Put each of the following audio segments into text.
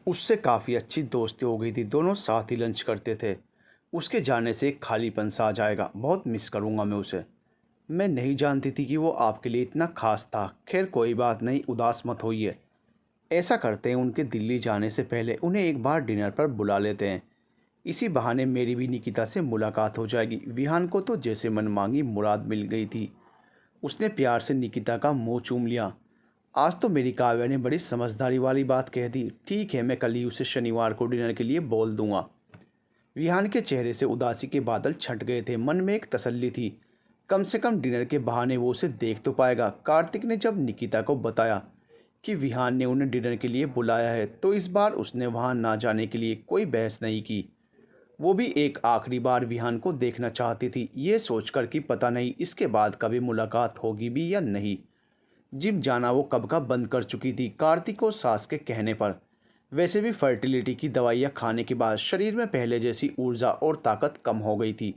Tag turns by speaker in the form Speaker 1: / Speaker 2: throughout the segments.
Speaker 1: उससे काफ़ी अच्छी दोस्ती हो गई थी, दोनों साथ ही लंच करते थे। उसके जाने से एक खालीपन-सा आ जाएगा, बहुत मिस करूँगा मैं उसे। मैं नहीं जानती थी कि वो आपके लिए इतना ख़ास था। खैर कोई बात नहीं, उदास मत होइए। ऐसा करते हैं, उनके दिल्ली जाने से पहले उन्हें एक बार डिनर पर बुला लेते हैं। इसी बहाने मेरी भी निकिता से मुलाकात हो जाएगी। विहान को तो जैसे मनमांगी मुराद मिल गई थी। उसने प्यार से निकिता का मुँह चूम लिया। आज तो मेरी काव्या ने बड़ी समझदारी वाली बात कह दी। ठीक है, मैं कल ही उसे शनिवार को डिनर के लिए बोल दूँगा। विहान के चेहरे से उदासी के बादल छट गए थे। मन में एक तसल्ली थी, कम से कम डिनर के बहाने वो उसे देख तो पाएगा। कार्तिक ने जब निकिता को बताया कि विहान ने उन्हें डिनर के लिए बुलाया है, तो इस बार उसने वहां ना जाने के लिए कोई बहस नहीं की। वो भी एक आखिरी बार विहान को देखना चाहती थी, ये सोचकर कि पता नहीं इसके बाद कभी मुलाकात होगी भी या नहीं। जिम जाना वो कब का बंद कर चुकी थी, कार्तिक और सास के कहने पर। वैसे भी फर्टिलिटी की दवाइयाँ खाने के बाद शरीर में पहले जैसी ऊर्जा और ताकत कम हो गई थी।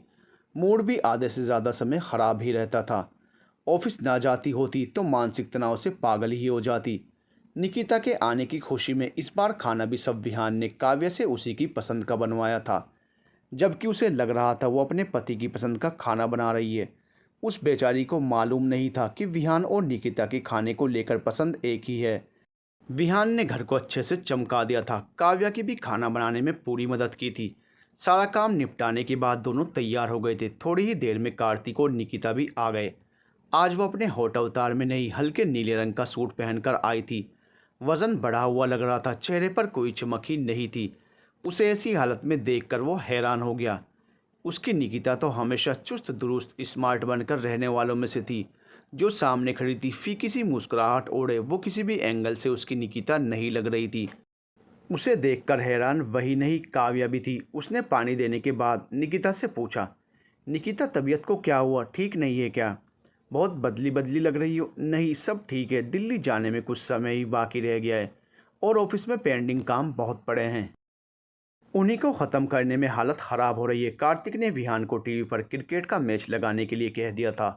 Speaker 1: मूड भी आधे से ज़्यादा समय ख़राब ही रहता था। ऑफिस ना जाती होती तो मानसिक तनाव से पागल ही हो जाती। निकिता के आने की खुशी में इस बार खाना भी सब विहान ने काव्य से उसी की पसंद का बनवाया था, जबकि उसे लग रहा था वो अपने पति की पसंद का खाना बना रही है। उस बेचारी को मालूम नहीं था कि विहान और निकिता के खाने को लेकर पसंद एक ही है। विहान ने घर को अच्छे से चमका दिया था। काव्या की भी खाना बनाने में पूरी मदद की थी। सारा काम निपटाने के बाद दोनों तैयार हो गए थे। थोड़ी ही देर में कार्तिक और निकिता भी आ गए। आज वो अपने हॉट अवतार में नहीं, हल्के नीले रंग का सूट पहनकर आई थी। वजन बढ़ा हुआ लग रहा था, चेहरे पर कोई चमक ही नहीं थी। उसे ऐसी हालत में देखकर वो हैरान हो गया। उसकी निकिता तो हमेशा चुस्त दुरुस्त स्मार्ट बनकर रहने वालों में से थी। जो सामने खड़ी थी, फीकी सी मुस्कुराहट ओढ़े, वो किसी भी एंगल से उसकी निकिता नहीं लग रही थी। उसे देखकर हैरान वही नहीं, काव्या भी थी। उसने पानी देने के बाद निकिता से पूछा, निकिता तबीयत को क्या हुआ, ठीक नहीं है क्या? बहुत बदली बदली लग रही हो। नहीं, सब ठीक है, दिल्ली जाने में कुछ समय ही बाकी रह गया है और ऑफिस में पेंडिंग काम बहुत पड़े हैं, उन्हीं को ख़त्म करने में हालत ख़राब हो रही है। कार्तिक ने विहान को टीवी पर क्रिकेट का मैच लगाने के लिए कह दिया था।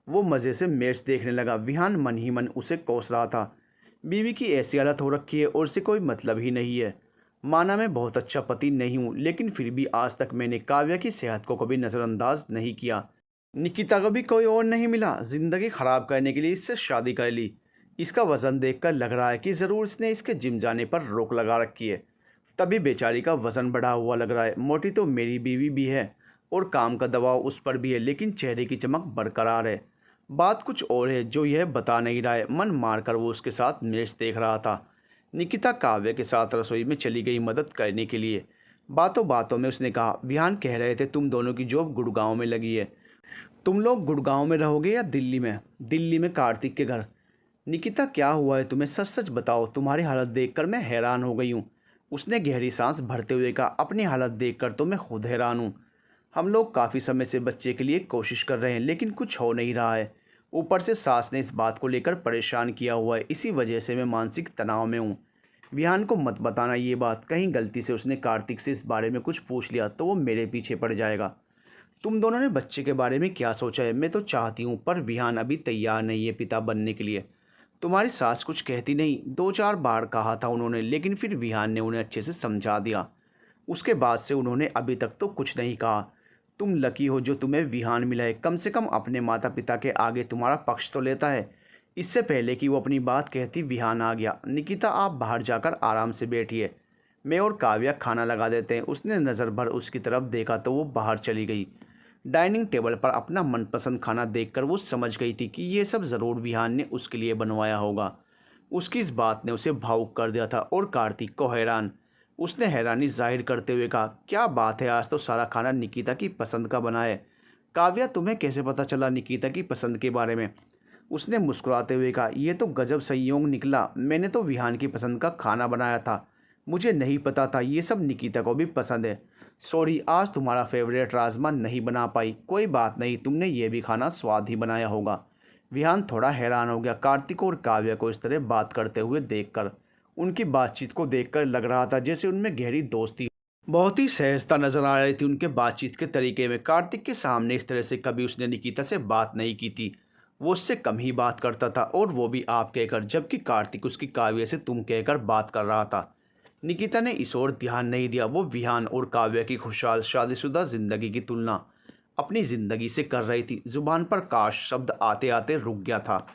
Speaker 1: वो मज़े से मैच देखने लगा। विहान मन ही मन उसे कोस रहा था। बीवी की ऐसी हालत हो रखी है और से कोई मतलब ही नहीं है। माना मैं बहुत अच्छा पति नहीं हूँ, लेकिन फिर भी आज तक मैंने काव्या की सेहत को कभी नज़रअंदाज नहीं किया। निकिता को भी कोई और नहीं मिला ज़िंदगी ख़राब करने के लिए इससे शादी कर ली। इसका वज़न देखकर लग रहा है कि ज़रूर इसने इसके जिम जाने पर रोक लगा रखी है, तभी बेचारी का वज़न बढ़ा हुआ लग रहा है। मोटी तो मेरी बीवी भी है और काम का दबाव उस पर भी है, लेकिन चेहरे की चमक बरकरार है। बात कुछ और है जो यह बता नहीं रहा है। मन मारकर वो उसके साथ मैच देख रहा था। निकिता काव्य के साथ रसोई में चली गई मदद करने के लिए। बातों बातों में उसने कहा, विहान कह रहे थे तुम दोनों की जॉब गुड़गांव में लगी है। तुम लोग गुड़गांव में रहोगे या दिल्ली में? दिल्ली में, कार्तिक के घर। निकिता क्या हुआ है तुम्हें, सच सच बताओ, तुम्हारी हालत देखकर मैं हैरान हो गई हूँ। उसने गहरी सांस भरते हुए कहा, अपनी हालत देखकर तो मैं खुद हैरान हूँ। हम लोग काफ़ी समय से बच्चे के लिए कोशिश कर रहे हैं, लेकिन कुछ हो नहीं रहा है। ऊपर से सास ने इस बात को लेकर परेशान किया हुआ है, इसी वजह से मैं मानसिक तनाव में हूँ। विहान को मत बताना ये बात, कहीं गलती से उसने कार्तिक से इस बारे में कुछ पूछ लिया तो वो मेरे पीछे पड़ जाएगा। तुम दोनों ने बच्चे के बारे में क्या सोचा है? मैं तो चाहती हूँ, पर विहान अभी तैयार नहीं है पिता बनने के लिए। तुम्हारी सास कुछ कहती नहीं? 2-4 बार कहा था उन्होंने, लेकिन फिर विहान ने उन्हें अच्छे से समझा दिया। उसके बाद से उन्होंने अभी तक तो कुछ नहीं कहा। तुम लकी हो जो तुम्हें विहान मिला है, कम से कम अपने माता पिता के आगे तुम्हारा पक्ष तो लेता है। इससे पहले कि वो अपनी बात कहती, विहान आ गया। निकिता, आप बाहर जाकर आराम से बैठिए, मैं और काव्या खाना लगा देते हैं। उसने नज़र भर उसकी तरफ देखा तो वो बाहर चली गई। डाइनिंग टेबल पर अपना मनपसंद खाना देखकर वो समझ गई थी कि ये सब ज़रूर विहान ने उसके लिए बनवाया होगा। उसकी इस बात ने उसे भावुक कर दिया था और कार्तिक को हैरान। उसने हैरानी जाहिर करते हुए कहा, क्या बात है, आज तो सारा खाना निकिता की पसंद का बना है। काव्या, तुम्हें कैसे पता चला निकिता की पसंद के बारे में? उसने मुस्कुराते हुए कहा, यह तो गजब संयोग निकला। मैंने तो विहान की पसंद का खाना बनाया था, मुझे नहीं पता था ये सब निकिता को भी पसंद है। सॉरी, आज तुम्हारा फेवरेट राजमा नहीं बना पाई। कोई बात नहीं, तुमने ये भी खाना स्वाद ही बनाया होगा। विहान थोड़ा हैरान हो गया कार्तिक और काव्या को इस तरह बात करते हुए देखकर। उनकी बातचीत को देखकर लग रहा था जैसे उनमें गहरी दोस्ती। बहुत ही सहजता नजर आ रही थी उनके बातचीत के तरीके में। कार्तिक के सामने इस तरह से कभी उसने निकिता से बात नहीं की थी। वो उससे कम ही बात करता था और वो भी आप कहकर, जबकि कार्तिक उसकी काव्य से तुम कहकर बात कर रहा था। निकिता ने इस ओर ध्यान नहीं दिया। वो विहान और काव्या की खुशहाल शादीशुदा जिंदगी की तुलना अपनी जिंदगी से कर रही थी। जुबान पर काश शब्द आते आते रुक गया था।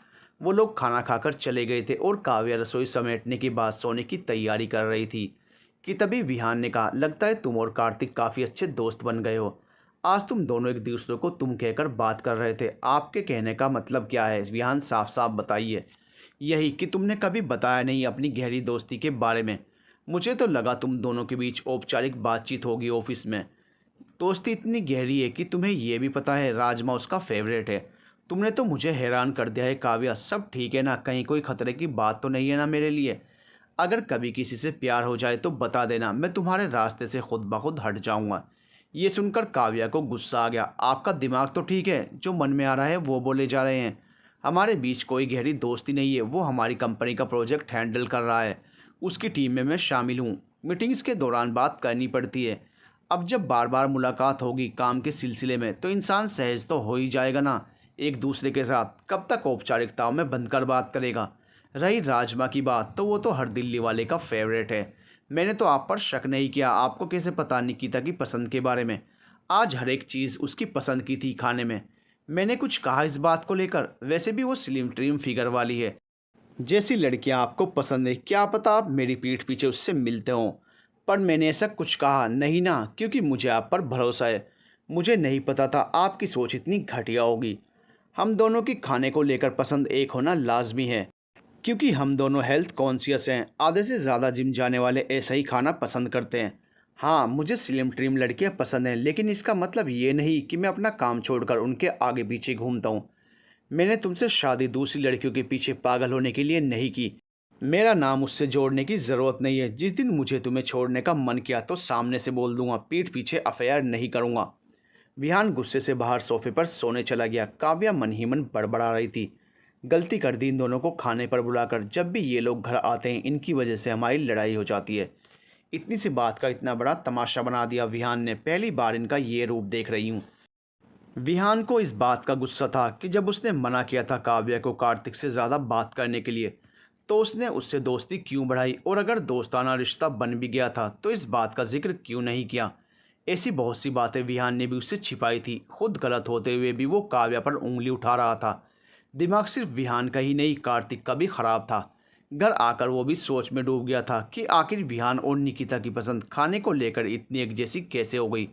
Speaker 1: वो लोग खाना खाकर चले गए थे और काव्या रसोई समेटने के बाद सोने की तैयारी कर रही थी कि तभी विहान ने कहा, लगता है तुम और कार्तिक काफ़ी अच्छे दोस्त बन गए हो। आज तुम दोनों एक दूसरे को तुम कहकर बात कर रहे थे। आपके कहने का मतलब क्या है विहान, साफ साफ बताइए। यही कि तुमने कभी बताया नहीं अपनी गहरी दोस्ती के बारे में। मुझे तो लगा तुम दोनों के बीच औपचारिक बातचीत होगी ऑफिस में। दोस्ती इतनी गहरी है कि तुम्हें यह भी पता है राजमा उसका फेवरेट है। तुमने तो मुझे हैरान कर दिया है काव्या। सब ठीक है ना? कहीं कोई खतरे की बात तो नहीं है ना मेरे लिए? अगर कभी किसी से प्यार हो जाए तो बता देना, मैं तुम्हारे रास्ते से खुद ब खुद हट जाऊंगा। ये सुनकर काव्या को गुस्सा आ गया। आपका दिमाग तो ठीक है, जो मन में आ रहा है वो बोले जा रहे हैं। हमारे बीच कोई गहरी दोस्ती नहीं है। वो हमारी कंपनी का प्रोजेक्ट हैंडल कर रहा है, उसकी टीम में मैं शामिल हूँ। मीटिंग्स के दौरान बात करनी पड़ती है। अब जब बार बार मुलाकात होगी काम के सिलसिले में तो इंसान सहज तो हो ही जाएगा ना एक दूसरे के साथ। कब तक औपचारिकताओं में बंधकर बात करेगा? रही राजमा की बात, तो वो तो हर दिल्ली वाले का फेवरेट है। मैंने तो आप पर शक नहीं किया। आपको कैसे पता निकिता की पसंद के बारे में? आज हर एक चीज़ उसकी पसंद की थी खाने में। मैंने कुछ कहा इस बात को लेकर? वैसे भी वो स्लिम ट्रिम फिगर वाली है। जैसी लड़कियां आपको पसंद है, क्या पता आप मेरी पीठ पीछे उससे मिलते हों। पर मैंने ऐसा कुछ कहा नहीं ना, क्योंकि मुझे आप पर भरोसा है। मुझे नहीं पता था आपकी सोच इतनी घटिया होगी। हम दोनों की खाने को लेकर पसंद एक होना लाजमी है, क्योंकि हम दोनों हेल्थ कॉन्शियस हैं। आधे से ज़्यादा जिम जाने वाले ऐसा ही खाना पसंद करते हैं। हाँ, मुझे स्लिम ट्रिम लड़कियां पसंद हैं, लेकिन इसका मतलब ये नहीं कि मैं अपना काम छोड़कर उनके आगे पीछे घूमता हूँ। मैंने तुमसे शादी दूसरी लड़कियों के पीछे पागल होने के लिए नहीं की। मेरा नाम उससे जोड़ने की ज़रूरत नहीं है। जिस दिन मुझे तुम्हें छोड़ने का मन किया तो सामने से बोल दूंगा, पीठ पीछे अफेयर नहीं करूँगा। विहान गुस्से से बाहर सोफे पर सोने चला गया। काव्या मन ही मन बड़बड़ा रही थी। गलती कर दी इन दोनों को खाने पर बुलाकर। जब भी ये लोग घर आते हैं इनकी वजह से हमारी लड़ाई हो जाती है। इतनी सी बात का इतना बड़ा तमाशा बना दिया विहान ने। पहली बार इनका ये रूप देख रही हूँ। विहान को इस बात का गुस्सा था कि जब उसने मना किया था काव्या को कार्तिक से ज़्यादा बात करने के लिए, तो उसने उससे दोस्ती क्यों बढ़ाई? और अगर दोस्ताना रिश्ता बन भी गया था तो इस बात का जिक्र क्यों नहीं किया? ऐसी बहुत सी बातें विहान ने भी उससे छिपाई थी। खुद गलत होते हुए भी वो काव्या पर उंगली उठा रहा था। दिमाग सिर्फ विहान का ही नहीं, कार्तिक का भी खराब था। घर आकर वो भी सोच में डूब गया था कि आखिर विहान और निकिता की पसंद खाने को लेकर इतनी एक जैसी कैसे हो गई।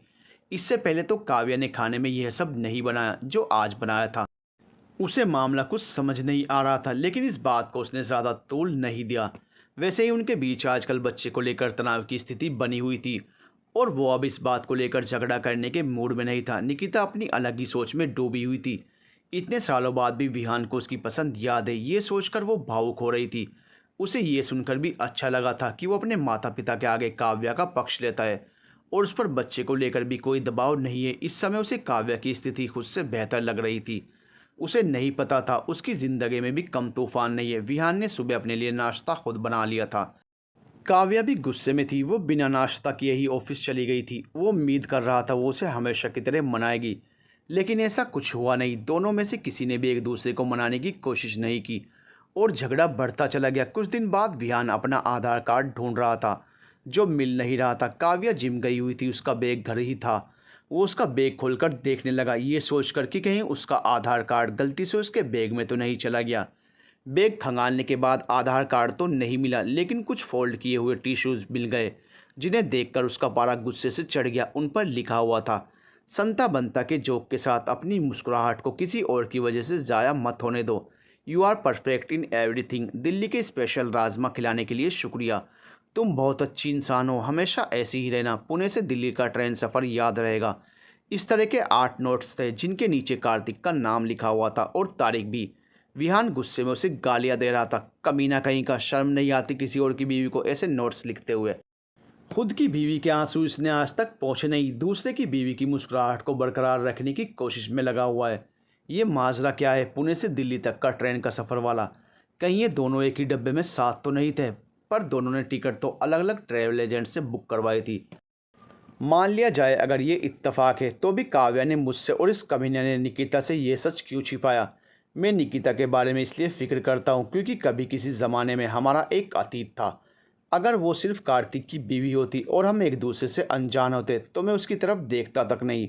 Speaker 1: इससे पहले तो काव्या ने खाने में यह सब नहीं बनाया जो आज बनाया था। उसे मामला कुछ समझ नहीं आ रहा था, लेकिन इस बात को उसने ज़्यादा तोल नहीं दिया। वैसे ही उनके बीच आजकल बच्चे को लेकर तनाव की स्थिति बनी हुई थी और वो अब इस बात को लेकर झगड़ा करने के मूड में नहीं था। निकिता अपनी अलग ही सोच में डूबी हुई थी। इतने सालों बाद भी विहान को उसकी पसंद याद है, ये सोचकर वो भावुक हो रही थी। उसे ये सुनकर भी अच्छा लगा था कि वो अपने माता पिता के आगे काव्या का पक्ष लेता है और उस पर बच्चे को लेकर भी कोई दबाव नहीं है। इस समय उसे काव्या की स्थिति खुद से बेहतर लग रही थी। उसे नहीं पता था उसकी ज़िंदगी में भी कम तूफान नहीं है। विहान ने सुबह अपने लिए नाश्ता खुद बना लिया था। काव्या भी गुस्से में थी। वो बिना नाश्ता किए ही ऑफिस चली गई थी। वो उम्मीद कर रहा था वो उसे हमेशा की तरह मनाएगी, लेकिन ऐसा कुछ हुआ नहीं। दोनों में से किसी ने भी एक दूसरे को मनाने की कोशिश नहीं की और झगड़ा बढ़ता चला गया। कुछ दिन बाद विहान अपना आधार कार्ड ढूंढ रहा था जो मिल नहीं रहा था। काव्या जिम गई हुई थी, उसका बैग घर ही था। वो उसका बैग खोलकर देखने लगा, ये सोचकर कि कहीं उसका आधार कार्ड गलती से उसके बैग में तो नहीं चला गया। बैग खंगालने के बाद आधार कार्ड तो नहीं मिला, लेकिन कुछ फोल्ड किए हुए टिश्यूज़ मिल गए जिन्हें देखकर उसका पारा गुस्से से चढ़ गया। उन पर लिखा हुआ था, संता बंता के जोक के साथ अपनी मुस्कुराहट को किसी और की वजह से ज़ाया मत होने दो। You are perfect in everything. Delhi के स्पेशल राजमा खिलाने के लिए शुक्रिया। तुम बहुत अच्छी इंसान हो, हमेशा ऐसी ही रहना। पुणे से दिल्ली का ट्रेन सफ़र याद रहेगा। इस तरह के 8 नोट्स थे जिनके नीचे कार्तिक का नाम लिखा हुआ था और तारीख भी। विहान गुस्से में उसे गालियां दे रहा था। कमीना कहीं का, शर्म नहीं आती किसी और की बीवी को ऐसे नोट्स लिखते हुए। खुद की बीवी के आंसू इसने आज तक पहुँचे नहीं, दूसरे की बीवी की मुस्कुराहट को बरकरार रखने की कोशिश में लगा हुआ है। ये माजरा क्या है? पुणे से दिल्ली तक का ट्रेन का सफ़र वाला। कहीं ये दोनों एक ही डब्बे में साथ तो नहीं थे? पर दोनों ने टिकट तो अलग अलग ट्रैवल एजेंट से बुक करवाई थी। मान लिया जाए अगर ये इत्तेफाक है, तो भी काव्या ने मुझसे और इस कमीने ने निकिता से ये सच क्यों छिपाया? मैं निकिता के बारे में इसलिए फ़िक्र करता हूँ क्योंकि कभी किसी ज़माने में हमारा एक अतीत था। अगर वो सिर्फ कार्तिक की बीवी होती और हम एक दूसरे से अनजान होते तो मैं उसकी तरफ देखता तक नहीं।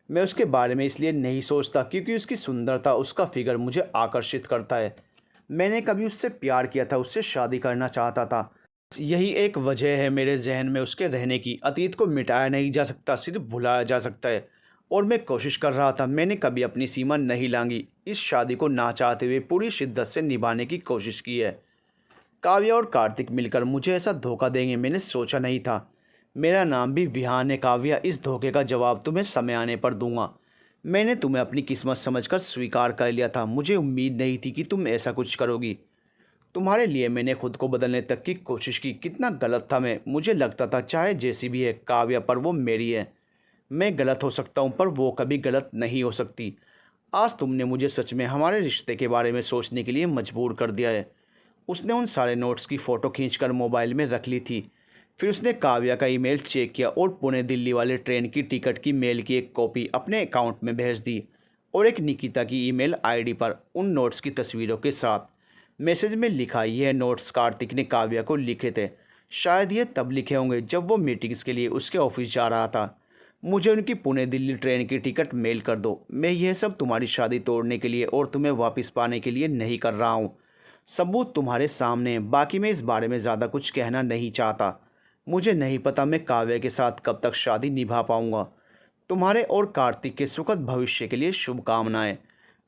Speaker 1: मैं उसके बारे में इसलिए नहीं सोचता क्योंकि उसकी सुंदरता, उसका फिगर मुझे आकर्षित करता है। मैंने कभी उससे प्यार किया था, उससे शादी करना चाहता था। यही एक वजह है मेरे जहन में उसके रहने की। अतीत को मिटाया नहीं जा सकता, सिर्फ भुलाया जा सकता है। और मैं कोशिश कर रहा था। मैंने कभी अपनी सीमा नहीं लांगी। इस शादी को ना चाहते हुए पूरी शिद्दत से निभाने की कोशिश की है। काव्या और कार्तिक मिलकर मुझे ऐसा धोखा देंगे, मैंने सोचा नहीं था। मेरा नाम भी विहान है काव्या। इस धोखे का जवाब तुम्हें समय आने पर दूंगा। मैंने तुम्हें अपनी किस्मत समझकर स्वीकार कर लिया था। मुझे उम्मीद नहीं थी कि तुम ऐसा कुछ करोगी। तुम्हारे लिए मैंने खुद को बदलने तक की कोशिश की। कितना गलत था मैं। मुझे लगता था चाहे जैसी भी है काव्या, पर वो मेरी है। मैं गलत हो सकता हूँ पर वो कभी गलत नहीं हो सकती। आज तुमने मुझे सच में हमारे रिश्ते के बारे में सोचने के लिए मजबूर कर दिया है। उसने उन सारे नोट्स की फ़ोटो खींचकर मोबाइल में रख ली थी। फिर उसने काव्या का ईमेल चेक किया और पुणे दिल्ली वाले ट्रेन की टिकट की मेल की एक कॉपी अपने अकाउंट में भेज दी, और एक निकिता की ईमेल आईडी पर उन नोट्स की तस्वीरों के साथ। मैसेज में लिखा, यह नोट्स कार्तिक ने काव्या को लिखे थे। शायद ये तब लिखे होंगे जब वो मीटिंग्स के लिए उसके ऑफिस जा रहा था। मुझे उनकी पुणे दिल्ली ट्रेन की टिकट मेल कर दो। मैं यह सब तुम्हारी शादी तोड़ने के लिए और तुम्हें वापस पाने के लिए नहीं कर रहा हूँ। सबूत तुम्हारे सामने हैं। बाकी मैं इस बारे में ज़्यादा कुछ कहना नहीं चाहता। मुझे नहीं पता मैं काव्या के साथ कब तक शादी निभा पाऊँगा। तुम्हारे और कार्तिक के सुखद भविष्य के लिए शुभकामनाएं।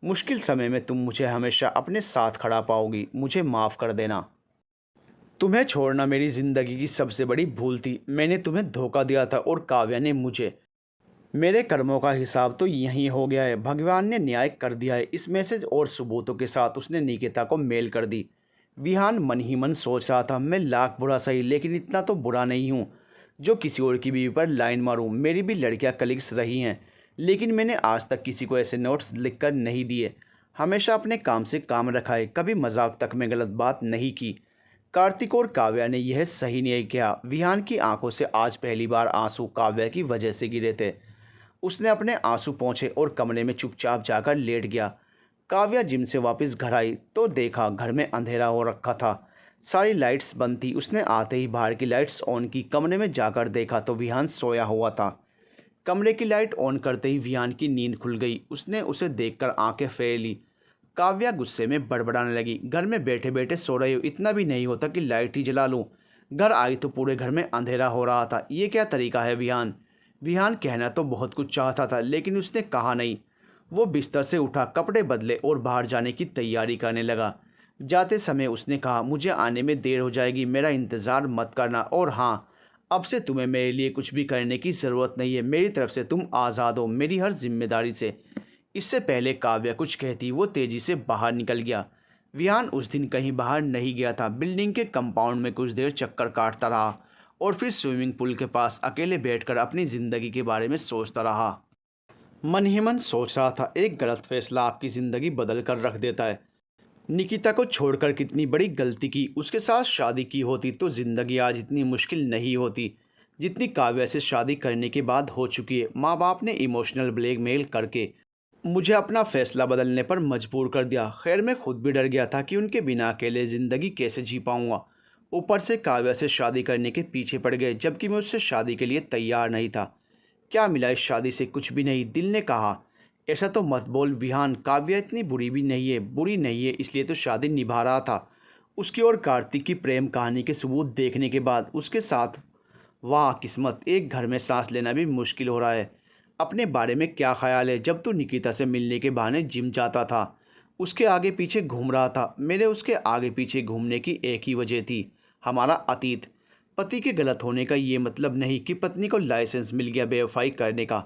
Speaker 1: मुश्किल समय में तुम मुझे हमेशा अपने साथ खड़ा पाओगी। मुझे माफ़ कर देना। तुम्हें छोड़ना मेरी ज़िंदगी की सबसे बड़ी भूल थी। मैंने तुम्हें धोखा दिया था और काव्या ने मुझे। मेरे कर्मों का हिसाब तो यहीं हो गया है। भगवान ने न्याय कर दिया है। इस मैसेज और सबूतों के साथ उसने निकिता को मेल कर दी। विहान मन ही मन सोच रहा था, मैं लाख बुरा सही लेकिन इतना तो बुरा नहीं हूँ जो किसी और की बीवी पर लाइन मारूं। मेरी भी लड़कियां कलीग्स रही हैं, लेकिन मैंने आज तक किसी को ऐसे नोट्स लिखकर नहीं दिए। हमेशा अपने काम से काम रखा है, कभी मजाक तक में गलत बात नहीं की। कार्तिक और काव्या ने यह सही नहीं किया। विहान की आंखों से आज पहली बार आंसू काव्या की वजह से गिरे थे। उसने अपने आंसू पोंछे और कमरे में चुपचाप जाकर लेट गया। काव्या जिम से वापस घर आई तो देखा घर में अंधेरा हो रखा था। सारी लाइट्स बंद थी। उसने आते ही बाहर की लाइट्स ऑन की। कमरे में जाकर देखा तो विहान सोया हुआ था। कमरे की लाइट ऑन करते ही विहान की नींद खुल गई। उसने उसे देखकर आंखें फेर ली। काव्या गुस्से में बड़बड़ाने लगी, घर में बैठे बैठे सो रही हो, इतना भी नहीं होता कि लाइट ही जला लूं। घर आई तो पूरे घर में अंधेरा हो रहा था। ये क्या तरीका है विहान। विहान कहना तो बहुत कुछ चाहता था लेकिन उसने कहा नहीं। वो बिस्तर से उठा, कपड़े बदले और बाहर जाने की तैयारी करने लगा। जाते समय उसने कहा, मुझे आने में देर हो जाएगी, मेरा इंतज़ार मत करना। और हाँ, अब से तुम्हें मेरे लिए कुछ भी करने की ज़रूरत नहीं है। मेरी तरफ से तुम आज़ाद हो, मेरी हर जिम्मेदारी से। इससे पहले काव्या कुछ कहती वो तेज़ी से बाहर निकल गया। विहान उस दिन कहीं बाहर नहीं गया था। बिल्डिंग के कंपाउंड में कुछ देर चक्कर काटता रहा और फिर स्विमिंग पूल के पास अकेले बैठकर अपनी ज़िंदगी के बारे में सोचता रहा। मन ही मन सोच रहा था, एक गलत फैसला आपकी ज़िंदगी बदल कर रख देता है। निकिता को छोड़कर कितनी बड़ी गलती की। उसके साथ शादी की होती तो ज़िंदगी आज इतनी मुश्किल नहीं होती जितनी काव्या से शादी करने के बाद हो चुकी है। माँ बाप ने इमोशनल ब्लैकमेल करके मुझे अपना फ़ैसला बदलने पर मजबूर कर दिया। खैर, मैं खुद भी डर गया था कि उनके बिना अकेले ज़िंदगी कैसे जी पाऊँगा। ऊपर से काव्या से शादी करने के पीछे पड़ गए जबकि मैं उससे शादी के लिए तैयार नहीं था। क्या मिला इस शादी से, कुछ भी नहीं। दिल ने कहा, ऐसा तो मत बोल विहान, काव्या इतनी बुरी भी नहीं है। बुरी नहीं है इसलिए तो शादी निभा रहा था। उसकी और कार्तिक की प्रेम कहानी के सबूत देखने के बाद उसके साथ, वाह किस्मत, एक घर में सांस लेना भी मुश्किल हो रहा है। अपने बारे में क्या ख्याल है। जब तू निकिता से मिलने के बहाने जिम जाता था, उसके आगे पीछे घूम रहा था। मेरे उसके आगे पीछे घूमने की एक ही वजह थी, हमारा अतीत। पति के गलत होने का ये मतलब नहीं कि पत्नी को लाइसेंस मिल गया बेवफाई करने का।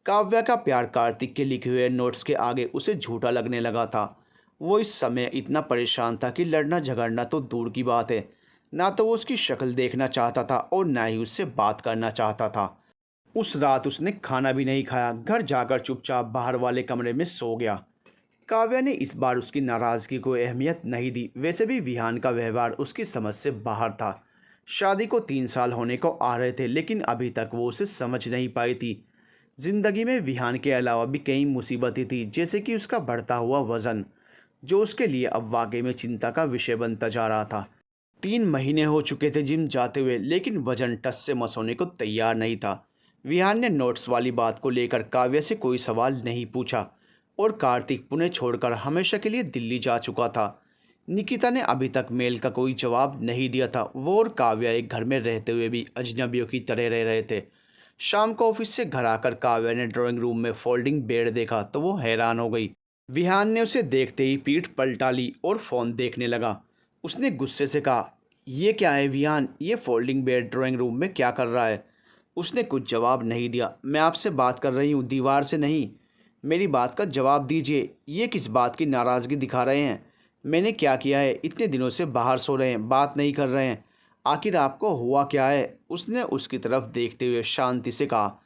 Speaker 1: काव्या का प्यार कार्तिक के लिखे हुए नोट्स के आगे उसे झूठा लगने लगा था। वो इस समय इतना परेशान था कि लड़ना झगड़ना तो दूर की बात है। ना तो वो उसकी शक्ल देखना चाहता था और ना ही उससे बात करना चाहता था। उस रात उसने खाना भी नहीं खाया। घर जाकर चुपचाप बाहर वाले कमरे में सो गया। काव्या ने इस बार उसकी नाराज़गी को अहमियत नहीं दी। वैसे भी विहान का व्यवहार उसकी समझ से बाहर था। शादी को 3 साल होने को आ रहे थे लेकिन अभी तक वो उसे समझ नहीं पाई थी। जिंदगी में विहान के अलावा भी कई मुसीबतें थी, जैसे कि उसका बढ़ता हुआ वज़न, जो उसके लिए अब वाकई में चिंता का विषय बनता जा रहा था। 3 महीने हो चुके थे जिम जाते हुए, लेकिन वजन टस से मस होने को तैयार नहीं था। विहान ने नोट्स वाली बात को लेकर काव्या से कोई सवाल नहीं पूछा और कार्तिक पुणे छोड़कर हमेशा के लिए दिल्ली जा चुका था। निकिता ने अभी तक मेल का कोई जवाब नहीं दिया था। वो और काव्या एक घर में रहते हुए भी अजनबियों की तरह रह रहे थे। शाम को ऑफिस से घर आकर काव्या ने ड्राइंग रूम में फोल्डिंग बेड देखा तो वो हैरान हो गई। विहान ने उसे देखते ही पीठ पलटा ली और फ़ोन देखने लगा। उसने गुस्से से कहा, ये क्या है विहान, ये फोल्डिंग बेड ड्राइंग रूम में क्या कर रहा है? उसने कुछ जवाब नहीं दिया। मैं आपसे बात कर रही हूँ, दीवार से नहीं। मेरी बात का जवाब दीजिए। ये किस बात की नाराज़गी दिखा रहे हैं? मैंने क्या किया है? इतने दिनों से बाहर सो रहे हैं, बात नहीं कर रहे हैं। आखिर आपको हुआ क्या है? उसने उसकी तरफ देखते हुए शांति से कहा,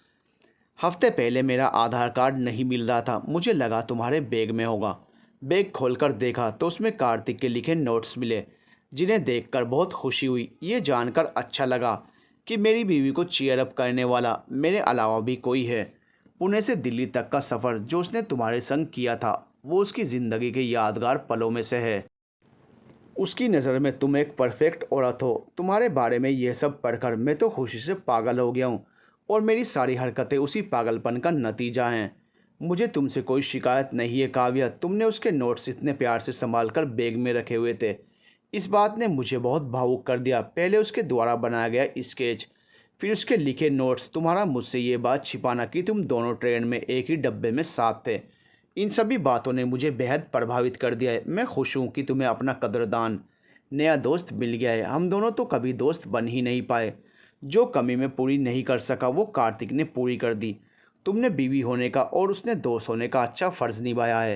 Speaker 1: हफ्ते पहले मेरा आधार कार्ड नहीं मिल रहा था, मुझे लगा तुम्हारे बैग में होगा। बैग खोलकर देखा तो उसमें कार्तिक के लिखे नोट्स मिले, जिन्हें देखकर बहुत खुशी हुई। ये जानकर अच्छा लगा कि मेरी बीवी को चीयर अप करने वाला मेरे अलावा भी कोई है। पुणे से दिल्ली तक का सफ़र जो उसने तुम्हारे संग किया था, वो उसकी ज़िंदगी के यादगार पलों में से है। उसकी नज़र में तुम एक परफेक्ट औरत हो। तुम्हारे बारे में यह सब पढ़कर मैं तो खुशी से पागल हो गया हूँ और मेरी सारी हरकतें उसी पागलपन का नतीजा हैं। मुझे तुमसे कोई शिकायत नहीं है काव्या। तुमने उसके नोट्स इतने प्यार से संभाल कर बैग में रखे हुए थे, इस बात ने मुझे बहुत भावुक कर दिया। पहले उसके द्वारा बनाया गया स्केच, फिर उसके लिखे नोट्स, तुम्हारा मुझसे ये बात छिपाना कि तुम दोनों ट्रेन में एक ही डब्बे में साथ थे, इन सभी बातों ने मुझे बेहद प्रभावित कर दिया है। मैं खुश हूँ कि तुम्हें अपना कदरदान नया दोस्त मिल गया है। हम दोनों तो कभी दोस्त बन ही नहीं पाए। जो कमी मैं पूरी नहीं कर सका वो कार्तिक ने पूरी कर दी। तुमने बीवी होने का और उसने दोस्त होने का अच्छा फ़र्ज़ निभाया है।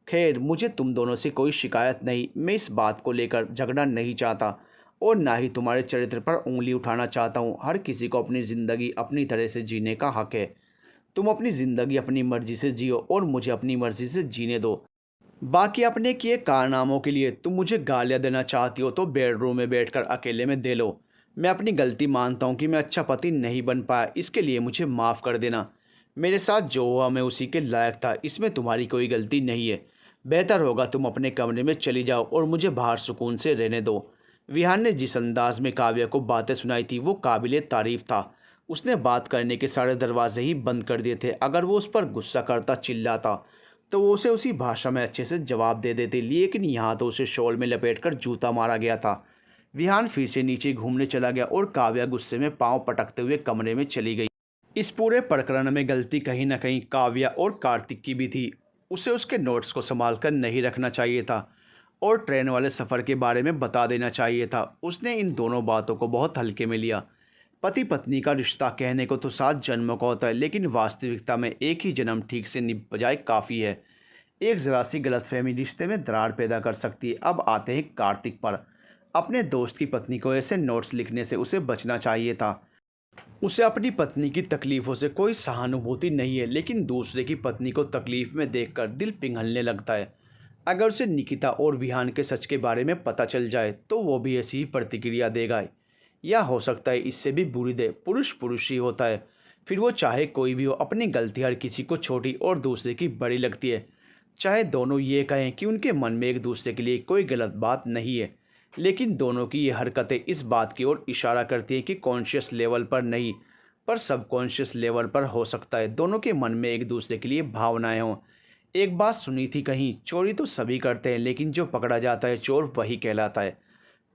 Speaker 1: खैर, मुझे तुम दोनों से कोई शिकायत नहीं। मैं इस बात को लेकर झगड़ा नहीं चाहता और ना ही तुम्हारे चरित्र पर उंगली उठाना चाहता हूँ। हर किसी को अपनी ज़िंदगी अपनी तरह से जीने का हक है। तुम अपनी ज़िंदगी अपनी मर्ज़ी से जियो और मुझे अपनी मर्ज़ी से जीने दो। बाकी अपने किए कारनामों के लिए तुम मुझे गालियाँ देना चाहती हो तो बेडरूम में बैठकर अकेले में दे लो। मैं अपनी गलती मानता हूँ कि मैं अच्छा पति नहीं बन पाया, इसके लिए मुझे माफ़ कर देना। मेरे साथ जो हुआ मैं उसी के लायक था, इसमें तुम्हारी कोई गलती नहीं है। बेहतर होगा तुम अपने कमरे में चली जाओ और मुझे बाहर सुकून से रहने दो। विहान ने जिस अंदाज में काव्या को बातें सुनाई थी वो काबिले तारीफ़ था। उसने बात करने के सारे दरवाजे ही बंद कर दिए थे। अगर वो उस पर गुस्सा करता, चिल्लाता, तो वो उसे उसी भाषा में अच्छे से जवाब दे देती, लेकिन यहाँ तो उसे शॉल में लपेटकर जूता मारा गया था। विहान फिर से नीचे घूमने चला गया और काव्या गुस्से में पांव पटकते हुए कमरे में चली गई। इस पूरे प्रकरण में गलती कहीं न कहीं काव्या और कार्तिक की भी थी। उसे उसके नोट्स को संभाल कर नहीं रखना चाहिए था और ट्रेन वाले सफ़र के बारे में बता देना चाहिए था। उसने इन दोनों बातों को बहुत हल्के में लिया। पति पत्नी का रिश्ता कहने को तो 7 जन्मों का होता है, लेकिन वास्तविकता में एक ही जन्म ठीक से निभ जाए काफ़ी है। एक ज़रा सी गलतफहमी रिश्ते में दरार पैदा कर सकती है। अब आते हैं कार्तिक पर। अपने दोस्त की पत्नी को ऐसे नोट्स लिखने से उसे बचना चाहिए था। उसे अपनी पत्नी की तकलीफ़ों से कोई सहानुभूति नहीं है, लेकिन दूसरे की पत्नी को तकलीफ़ में देखकर दिल पिघलने लगता है। अगर उसे निकिता और विहान के सच के बारे में पता चल जाए तो वो भी ऐसी ही प्रतिक्रिया देगा, या हो सकता है इससे भी बुरी दे। पुरुष पुरुष ही होता है, फिर वो चाहे कोई भी हो। अपनी गलती हर किसी को छोटी और दूसरे की बड़ी लगती है। चाहे दोनों ये कहें कि उनके मन में एक दूसरे के लिए कोई गलत बात नहीं है, लेकिन दोनों की ये हरकतें इस बात की ओर इशारा करती हैं कि कॉन्शियस लेवल पर नहीं, पर सबकॉन्शियस लेवल पर हो सकता है दोनों के मन में एक दूसरे के लिए भावनाएं हों। एक बात सुनी थी कहीं, चोरी तो सभी करते हैं, लेकिन जो पकड़ा जाता है चोर वही कहलाता है।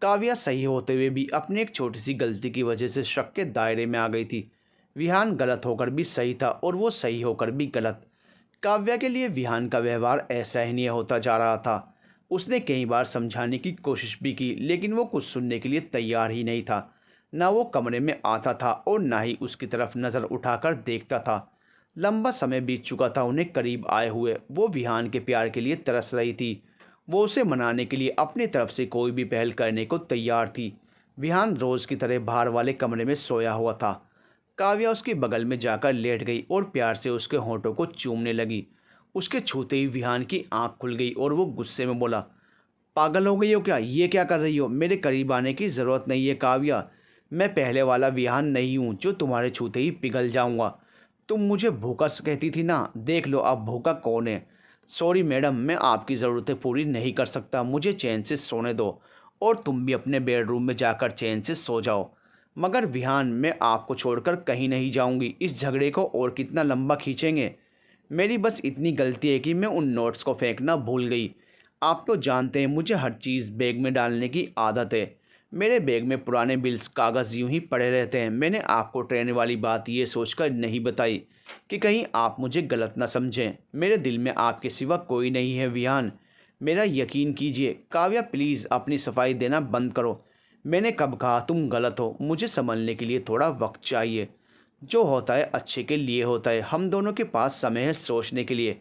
Speaker 1: काव्या सही होते हुए भी अपनी एक छोटी सी गलती की वजह से शक के दायरे में आ गई थी। विहान गलत होकर भी सही था और वो सही होकर भी गलत। काव्या के लिए विहान का व्यवहार असहनीय होता जा रहा था। उसने कई बार समझाने की कोशिश भी की, लेकिन वो कुछ सुनने के लिए तैयार ही नहीं था। ना वो कमरे में आता था और ना ही उसकी तरफ नज़र उठाकर देखता था। लंबा समय बीत चुका था उन्हें करीब आए हुए। वो विहान के प्यार के लिए तरस रही थी। वो उसे मनाने के लिए अपनी तरफ से कोई भी पहल करने को तैयार थी। विहान रोज़ की तरह बाहर वाले कमरे में सोया हुआ था। काव्या उसके बगल में जाकर लेट गई और प्यार से उसके होंठों को चूमने लगी। उसके छूते ही विहान की आंख खुल गई और वो गुस्से में बोला, पागल हो गई हो क्या? ये क्या कर रही हो? मेरे करीब आने की ज़रूरत नहीं है काव्या। मैं पहले वाला विहान नहीं हूँ जो तुम्हारे छूते ही पिघल जाऊँगा। तुम मुझे भूखा कहती थी ना, देख लो अब भूखा कौन है। सॉरी मैडम, मैं आपकी ज़रूरतें पूरी नहीं कर सकता, मुझे चैन से सोने दो। और तुम भी अपने बेडरूम में जाकर चैन से सो जाओ। मगर विहान, मैं आपको छोड़कर कहीं नहीं जाऊंगी। इस झगड़े को और कितना लंबा खींचेंगे? मेरी बस इतनी गलती है कि मैं उन नोट्स को फेंकना भूल गई। आप तो जानते हैं मुझे हर चीज़ बैग में डालने की आदत है। मेरे बैग में पुराने बिल्स, कागज़ यूं ही पड़े रहते हैं। मैंने आपको ट्रेन वाली बात ये सोचकर नहीं बताई कि कहीं आप मुझे गलत ना समझें। मेरे दिल में आपके सिवा कोई नहीं है विहान, मेरा यकीन कीजिए। काव्या, प्लीज़ अपनी सफाई देना बंद करो। मैंने कब कहा तुम गलत हो? मुझे संभलने के लिए थोड़ा वक्त चाहिए। जो होता है अच्छे के लिए होता है। हम दोनों के पास समय है सोचने के लिए।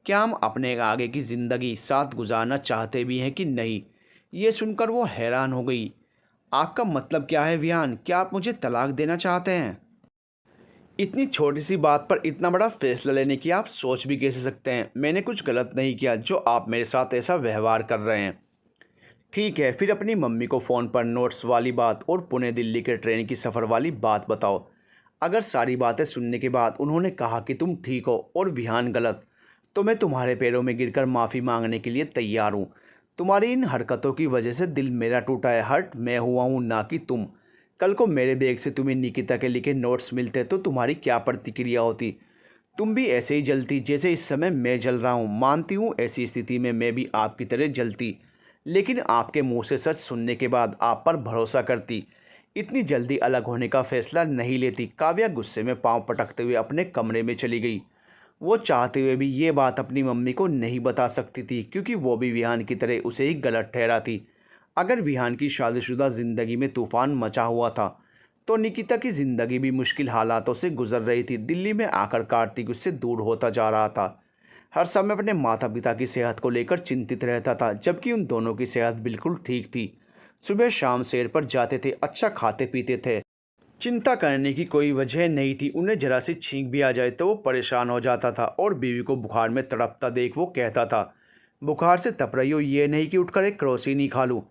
Speaker 1: क्या हम अपने आगे की ज़िंदगी साथ गुजारना चाहते भी हैं कि नहीं? ये सुनकर वो हैरान हो गई। आपका मतलब क्या है विहान? क्या आप मुझे तलाक देना चाहते हैं? इतनी छोटी सी बात पर इतना बड़ा फैसला लेने की आप सोच भी कैसे सकते हैं? मैंने कुछ गलत नहीं किया जो आप मेरे साथ ऐसा व्यवहार कर रहे हैं। ठीक है, फिर अपनी मम्मी को फ़ोन पर नोट्स वाली बात और पुणे दिल्ली के ट्रेन की सफ़र वाली बात बताओ। अगर सारी बातें सुनने के बाद उन्होंने कहा कि तुम ठीक हो और विहान गलत, तो मैं तुम्हारे पैरों में गिरकर माफ़ी मांगने के लिए तैयार हूँ। तुम्हारी इन हरकतों की वजह से दिल मेरा टूटा है। हर्ट मैं हुआ हूँ, ना कि तुम। कल को मेरे बैग से तुम्हें निकिता के लिखे नोट्स मिलते तो तुम्हारी क्या प्रतिक्रिया होती? तुम भी ऐसे ही जलती जैसे इस समय मैं जल रहा हूँ। मानती हूँ ऐसी स्थिति में मैं भी आपकी तरह जलती, लेकिन आपके मुंह से सच सुनने के बाद आप पर भरोसा करती। इतनी जल्दी अलग होने का फैसला नहीं लेती। काव्या गुस्से में पांव पटकते हुए अपने कमरे में चली गई। वो चाहते हुए भी ये बात अपनी मम्मी को नहीं बता सकती थी, क्योंकि वो भी विहान की तरह उसे ही गलत ठहराती। अगर विहान की शादीशुदा ज़िंदगी में तूफान मचा हुआ था, तो निकिता की ज़िंदगी भी मुश्किल हालातों से गुजर रही थी। दिल्ली में आकर कार्तिक उससे दूर होता जा रहा था। हर समय अपने माता पिता की सेहत को लेकर चिंतित रहता था, जबकि उन दोनों की सेहत बिल्कुल ठीक थी। सुबह शाम सैर पर जाते थे, अच्छा खाते पीते थे। चिंता करने की कोई वजह नहीं थी। उन्हें जरा सी छींक भी आ जाए तो वो परेशान हो जाता था, और बीवी को बुखार में तड़पता देख वो कहता था, बुखार से तप रही हो, ये नहीं कि उठकर एक क्रोसिन ही खा लूँ।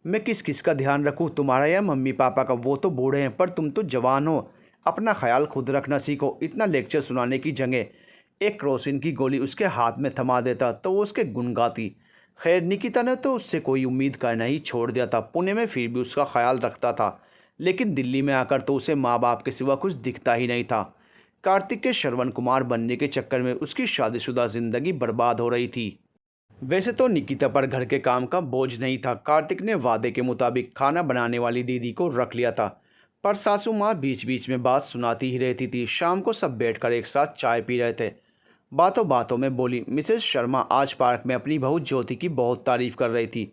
Speaker 1: मैं किस किस का ध्यान रखूँ, तुम्हारा या मम्मी पापा का? वो तो बूढ़े हैं, पर तुम तो जवान हो। अपना ख्याल खुद रखना सीखो। इतना लेक्चर सुनाने की जगह एक क्रोसिन की गोली उसके हाथ में थमा देता तो वो उसके गुण गाती। खैर, निकिता ने तो उससे कोई उम्मीद करना ही छोड़ दिया था। पुणे में फिर भी उसका ख्याल रखता था, लेकिन दिल्ली में आकर तो उसे माँ बाप के सिवा कुछ दिखता ही नहीं था। कार्तिक के श्रवण कुमार बनने के चक्कर में उसकी शादीशुदा जिंदगी बर्बाद हो रही थी। वैसे तो निकिता पर घर के काम का बोझ नहीं था। कार्तिक ने वादे के मुताबिक खाना बनाने वाली दीदी को रख लिया था, पर सासू माँ बीच बीच में बात सुनाती ही रहती थी। शाम को सब बैठकर एक साथ चाय पी रहे थे। बातों बातों में बोली, मिसेस शर्मा आज पार्क में अपनी बहू ज्योति की बहुत तारीफ कर रही थी।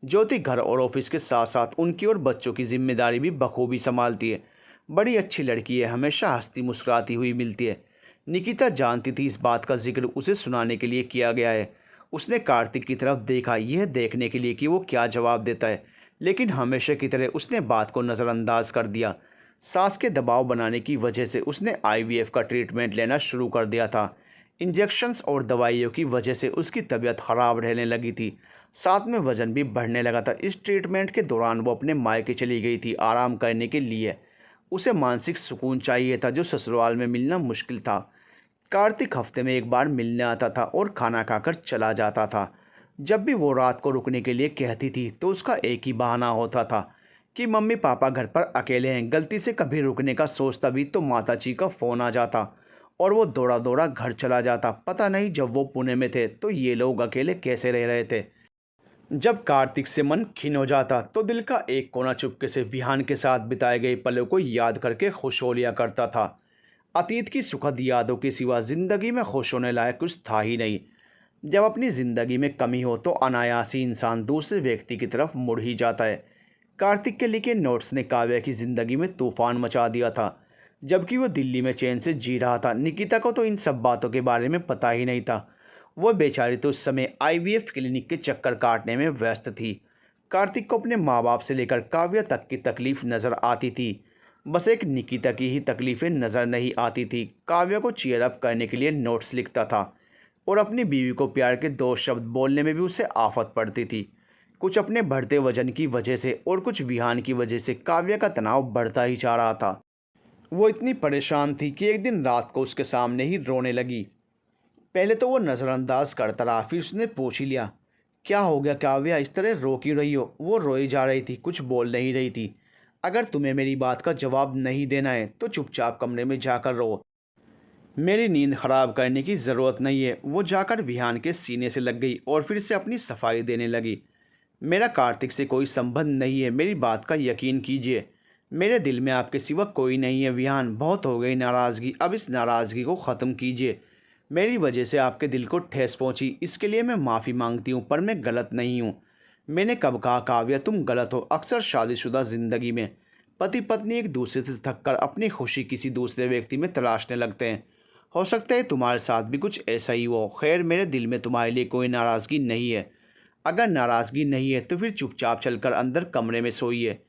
Speaker 1: ज्योति घर और ऑफिस के साथ साथ उनकी और बच्चों की जिम्मेदारी भी बखूबी संभालती है। बड़ी अच्छी लड़की है, हमेशा हंसती मुस्कुराती हुई मिलती है। निकिता जानती थी इस बात का जिक्र उसे सुनाने के लिए किया गया है। उसने कार्तिक की तरफ देखा, यह देखने के लिए कि वो क्या जवाब देता है, लेकिन हमेशा की तरह उसने बात को नज़रअंदाज कर दिया। सास के दबाव बनाने की वजह से उसने आईवीएफ का ट्रीटमेंट लेना शुरू कर दिया था। इंजेक्शन्स और दवाइयों की वजह से उसकी तबीयत ख़राब रहने लगी थी, साथ में वज़न भी बढ़ने लगा था। इस ट्रीटमेंट के दौरान वो अपने मायके चली गई थी आराम करने के लिए। उसे मानसिक सुकून चाहिए था, जो ससुराल में मिलना मुश्किल था। कार्तिक हफ्ते में एक बार मिलने आता था और खाना खाकर चला जाता था। जब भी वो रात को रुकने के लिए कहती थी तो उसका एक ही बहाना होता था कि मम्मी पापा घर पर अकेले हैं। गलती से कभी रुकने का सोचता भी तो माताजी का फ़ोन आ जाता और वो दौड़ा दौड़ा घर चला जाता। पता नहीं जब वो पुणे में थे तो ये लोग अकेले कैसे रह रहे थे। जब कार्तिक से मन खिन हो जाता तो दिल का एक कोना चुपके से विहान के साथ बिताए गए पलों को याद करके खुश हो लिया करता था। अतीत की सुखद यादों के सिवा ज़िंदगी में खुश होने लायक कुछ था ही नहीं। जब अपनी ज़िंदगी में कमी हो तो अनायास ही इंसान दूसरे व्यक्ति की तरफ मुड़ ही जाता है। कार्तिक के लिखे नोट्स ने काव्या की ज़िंदगी में तूफान मचा दिया था, जबकि वो दिल्ली में चैन से जी रहा था। निकिता को तो इन सब बातों के बारे में पता ही नहीं था। वह बेचारी तो उस समय आईवीएफ क्लिनिक के चक्कर काटने में व्यस्त थी। कार्तिक को अपने माँ बाप से लेकर काव्या तक की तकलीफ़ नज़र आती थी, बस एक निकिता की ही तकलीफ़ें नज़र नहीं आती थी। काव्या को चीयर अप करने के लिए नोट्स लिखता था और अपनी बीवी को प्यार के दो शब्द बोलने में भी उसे आफत पड़ती थी। कुछ अपने बढ़ते वजन की वजह से और कुछ विहान की वजह से काव्या का तनाव बढ़ता ही जा रहा था। वो इतनी परेशान थी कि एक दिन रात को उसके सामने ही रोने लगी। पहले तो वो नज़रअंदाज करता रहा, फिर उसने पूछ ही लिया, क्या हो गया काव्या, इस तरह रो क्यों रही हो? वो रोई जा रही थी, कुछ बोल नहीं रही थी। अगर तुम्हें मेरी बात का जवाब नहीं देना है तो चुपचाप कमरे में जाकर रो। मेरी नींद खराब करने की ज़रूरत नहीं है। वो जाकर विहान के सीने से लग गई और फिर से अपनी सफाई देने लगी। मेरा कार्तिक से कोई संबंध नहीं है, मेरी बात का यकीन कीजिए। मेरे दिल में आपके सिवा कोई नहीं है विहान। बहुत हो गई नाराज़गी, अब इस नाराज़गी को ख़त्म कीजिए। मेरी वजह से आपके दिल को ठेस पहुंची, इसके लिए मैं माफ़ी मांगती हूँ, पर मैं गलत नहीं हूँ। मैंने कब कहा काव्या तुम गलत हो? अक्सर शादीशुदा ज़िंदगी में पति पत्नी एक दूसरे से थककर अपनी खुशी किसी दूसरे व्यक्ति में तलाशने लगते हैं। हो सकता है तुम्हारे साथ भी कुछ ऐसा ही हो। खैर, मेरे दिल में तुम्हारे लिए कोई नाराज़गी नहीं है। अगर नाराज़गी नहीं है तो फिर चुपचाप चलकर अंदर कमरे में सोइए।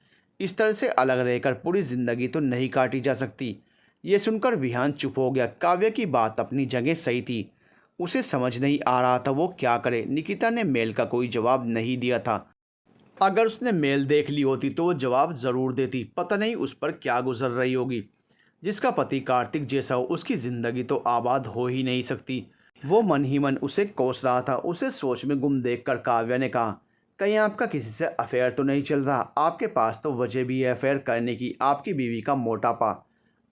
Speaker 1: इस तरह से अलग रहकर पूरी ज़िंदगी तो नहीं काटी जा सकती। ये सुनकर विहान चुप हो गया। काव्य की बात अपनी जगह सही थी। उसे समझ नहीं आ रहा था वो क्या करे। निकिता ने मेल का कोई जवाब नहीं दिया था। अगर उसने मेल देख ली होती तो वो जवाब ज़रूर देती। पता नहीं उस पर क्या गुजर रही होगी। जिसका पति कार्तिक जैसा हो उसकी ज़िंदगी तो आबाद हो ही नहीं सकती। वो मन ही मन उसे कोस रहा था। उसे सोच में गुम देखकर काव्या ने कहा, कहीं आपका किसी से अफेयर तो नहीं चल रहा? आपके पास तो वजह भी है अफेयर करने की, आपकी बीवी का मोटापा।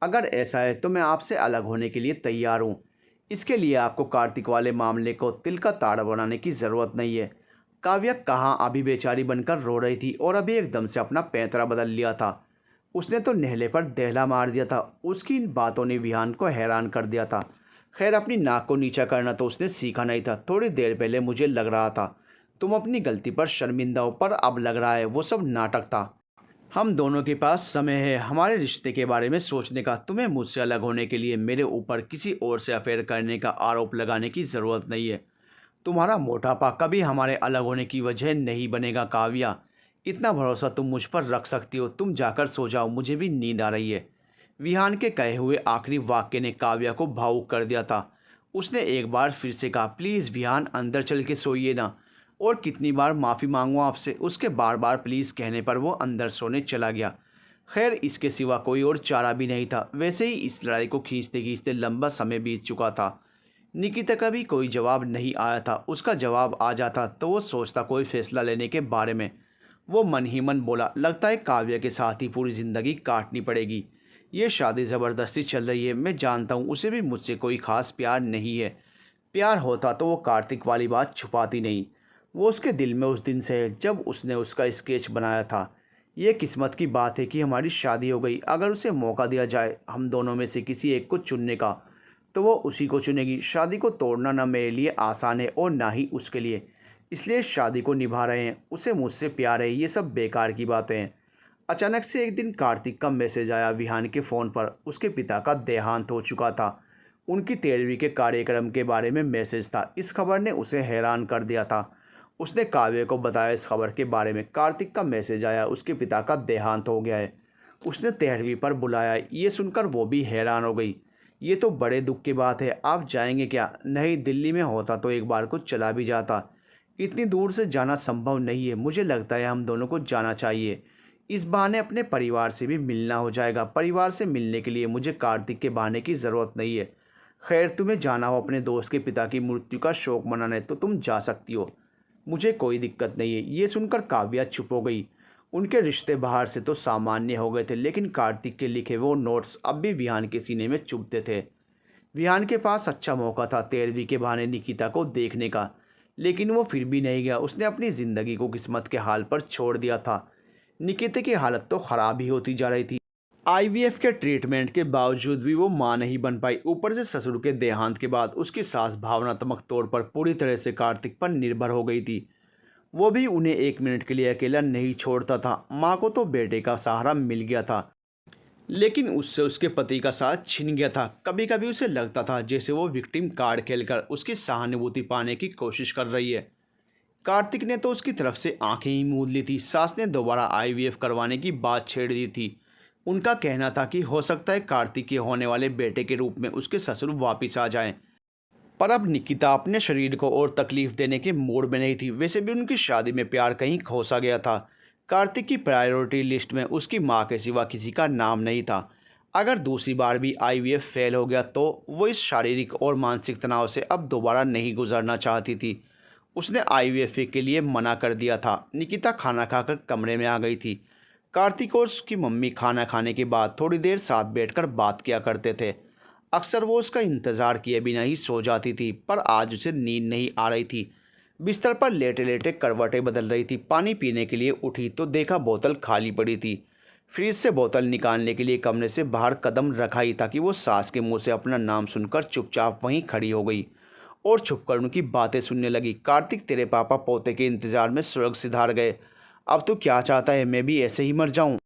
Speaker 1: अगर ऐसा है तो मैं आपसे अलग होने के लिए तैयार हूँ। इसके लिए आपको कार्तिक वाले मामले को तिल का ताड़ बनाने की ज़रूरत नहीं है। काव्या कहाँ अभी बेचारी बनकर रो रही थी और अभी एकदम से अपना पैंतरा बदल लिया था। उसने तो नेहले पर दहला मार दिया था। उसकी इन बातों ने विहान को हैरान कर दिया था। खैर, अपनी नाक को नीचा करना तो उसने सीखा नहीं था। थोड़ी देर पहले मुझे लग रहा था तुम अपनी गलती पर शर्मिंदा हो, पर अब लग रहा है वो सब नाटक था। हम दोनों के पास समय है हमारे रिश्ते के बारे में सोचने का। तुम्हें मुझसे अलग होने के लिए मेरे ऊपर किसी और से अफेयर करने का आरोप लगाने की ज़रूरत नहीं है। तुम्हारा मोटापा कभी हमारे अलग होने की वजह नहीं बनेगा काव्या। इतना भरोसा तुम मुझ पर रख सकती हो। तुम जाकर सो जाओ, मुझे भी नींद आ रही है। विहान के कहे हुए आखिरी वाक्य ने काव्या को भावुक कर दिया था। उसने एक बार फिर से कहा, प्लीज़ विहान, अंदर चल के सोइए ना। और कितनी बार माफ़ी मांगूँ आपसे? उसके बार बार प्लीज़ कहने पर वो अंदर सोने चला गया। खैर, इसके सिवा कोई और चारा भी नहीं था। वैसे ही इस लड़ाई को खींचते खींचते लंबा समय बीत चुका था। निकिता का भी कोई जवाब नहीं आया था। उसका जवाब आ जाता तो वो सोचता कोई फैसला लेने के बारे में। वो मन ही मन बोला, लगता है काव्या के साथ ही पूरी ज़िंदगी काटनी पड़ेगी। ये शादी ज़बरदस्ती चल रही है। मैं जानता हूँ उसे भी मुझसे कोई ख़ास प्यार नहीं है। प्यार होता तो वो कार्तिक वाली बात छुपाती नहीं। वो उसके दिल में उस दिन से है जब उसने उसका स्केच बनाया था। ये किस्मत की बात है कि हमारी शादी हो गई। अगर उसे मौका दिया जाए हम दोनों में से किसी एक को चुनने का, तो वो उसी को चुनेगी। शादी को तोड़ना ना मेरे लिए आसान है और ना ही उसके लिए। इसलिए शादी को निभा रहे हैं। उसे मुझसे प्यार है, ये सब बेकार की बातें हैं। अचानक से एक दिन कार्तिक का मैसेज आया विहान के फ़ोन पर। उसके पिता का देहांत हो चुका था। उनकी 13वीं के कार्यक्रम के बारे में मैसेज था। इस खबर ने उसे हैरान कर दिया था। उसने काव्य को बताया इस खबर के बारे में। कार्तिक का मैसेज आया, उसके पिता का देहांत हो गया है। उसने 13वीं पर बुलाया। ये सुनकर वो भी हैरान हो गई। ये तो बड़े दुख की बात है। आप जाएंगे क्या? नहीं, दिल्ली में होता तो एक बार को चला भी जाता। इतनी दूर से जाना संभव नहीं है। मुझे लगता है हम दोनों को जाना चाहिए। इस बहाने अपने परिवार से भी मिलना हो जाएगा। परिवार से मिलने के लिए मुझे कार्तिक के बहाने की ज़रूरत नहीं है। खैर, तुम्हें जाना हो अपने दोस्त के पिता की मृत्यु का शोक मनाने तो तुम जा सकती हो। मुझे कोई दिक्कत नहीं है। ये सुनकर काव्या चुप हो गई। उनके रिश्ते बाहर से तो सामान्य हो गए थे, लेकिन कार्तिक के लिखे वो नोट्स अब भी विहान के सीने में चुभते थे। विहान के पास अच्छा मौका था 13वीं के बहाने निकिता को देखने का, लेकिन वो फिर भी नहीं गया। उसने अपनी ज़िंदगी को किस्मत के हाल पर छोड़ दिया था। निकिता की हालत तो ख़राब ही होती जा रही थी। आईवीएफ के ट्रीटमेंट के बावजूद भी वो मां नहीं बन पाई। ऊपर से ससुर के देहांत के बाद उसकी सास भावनात्मक तौर पर पूरी तरह से कार्तिक पर निर्भर हो गई थी। वो भी उन्हें एक मिनट के लिए अकेला नहीं छोड़ता था। माँ को तो बेटे का सहारा मिल गया था, लेकिन उससे उसके पति का साथ छिन गया था। कभी कभी उसे लगता था जैसे वो विक्टिम कार्ड खेलकर उसकी सहानुभूति पाने की कोशिश कर रही है। कार्तिक ने तो उसकी तरफ से आंखें ही मूंद ली थी। सास ने दोबारा आईवीएफ करवाने की बात छेड़ दी थी। उनका कहना था कि हो सकता है कार्तिक के होने वाले बेटे के रूप में उसके ससुर वापिस आ जाएं। पर अब निकिता अपने शरीर को और तकलीफ देने के मूड में नहीं थी। वैसे भी उनकी शादी में प्यार कहीं खोसा गया था। कार्तिक की प्रायोरिटी लिस्ट में उसकी मां के सिवा किसी का नाम नहीं था। अगर दूसरी बार भी आईवीएफ फेल हो गया तो वो इस शारीरिक और मानसिक तनाव से अब दोबारा नहीं गुजरना चाहती थी। उसने आईवीएफ के लिए मना कर दिया था। निकिता खाना खाकर कमरे में आ गई थी। कार्तिक और उसकी मम्मी खाना खाने के बाद थोड़ी देर साथ बैठकर बात किया करते थे। अक्सर वो उसका इंतज़ार किए बिना ही सो जाती थी, पर आज उसे नींद नहीं आ रही थी। बिस्तर पर लेटे लेटे करवटें बदल रही थी। पानी पीने के लिए उठी तो देखा बोतल खाली पड़ी थी। फ्रिज से बोतल निकालने के लिए कमरे से बाहर कदम रखा ही था कि वो सास के मुंह से अपना नाम सुनकर चुपचाप वहीं खड़ी हो गई और छुपकर उनकी बातें सुनने लगी। कार्तिक, तेरे पापा पोते के इंतजार में स्वर्ग सिधार गए। अब तू क्या चाहता है, मैं भी ऐसे ही मर जाऊं?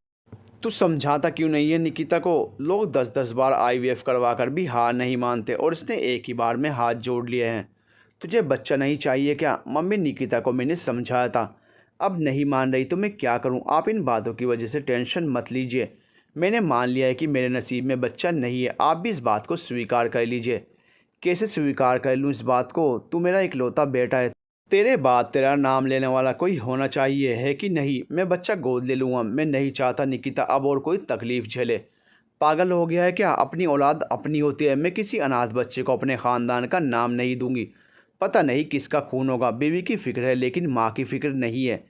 Speaker 1: तू समझाता क्यों नहीं है निकिता को? लोग 10-10 बार आईवीएफ करवा कर भी हार नहीं मानते और इसने एक ही बार में हाथ जोड़ लिए हैं। तुझे बच्चा नहीं चाहिए क्या? मम्मी, निकिता को मैंने समझाया था, अब नहीं मान रही तो मैं क्या करूं? आप इन बातों की वजह से टेंशन मत लीजिए। मैंने मान लिया है कि मेरे नसीब में बच्चा नहीं है। आप भी इस बात को स्वीकार कर लीजिए। कैसे स्वीकार कर लूँ इस बात को? तू मेरा इकलौता बेटा है। तेरे बाद तेरा नाम लेने वाला कोई होना चाहिए, है कि नहीं? मैं बच्चा गोद ले लूँगा। मैं नहीं चाहता निकिता अब और कोई तकलीफ़ झेले। पागल हो गया है क्या? अपनी औलाद अपनी होती है। मैं किसी अनाथ बच्चे को अपने ख़ानदान का नाम नहीं दूंगी। पता नहीं किसका खून होगा। बीवी की फ़िक्र है लेकिन माँ की फ़िक्र नहीं है।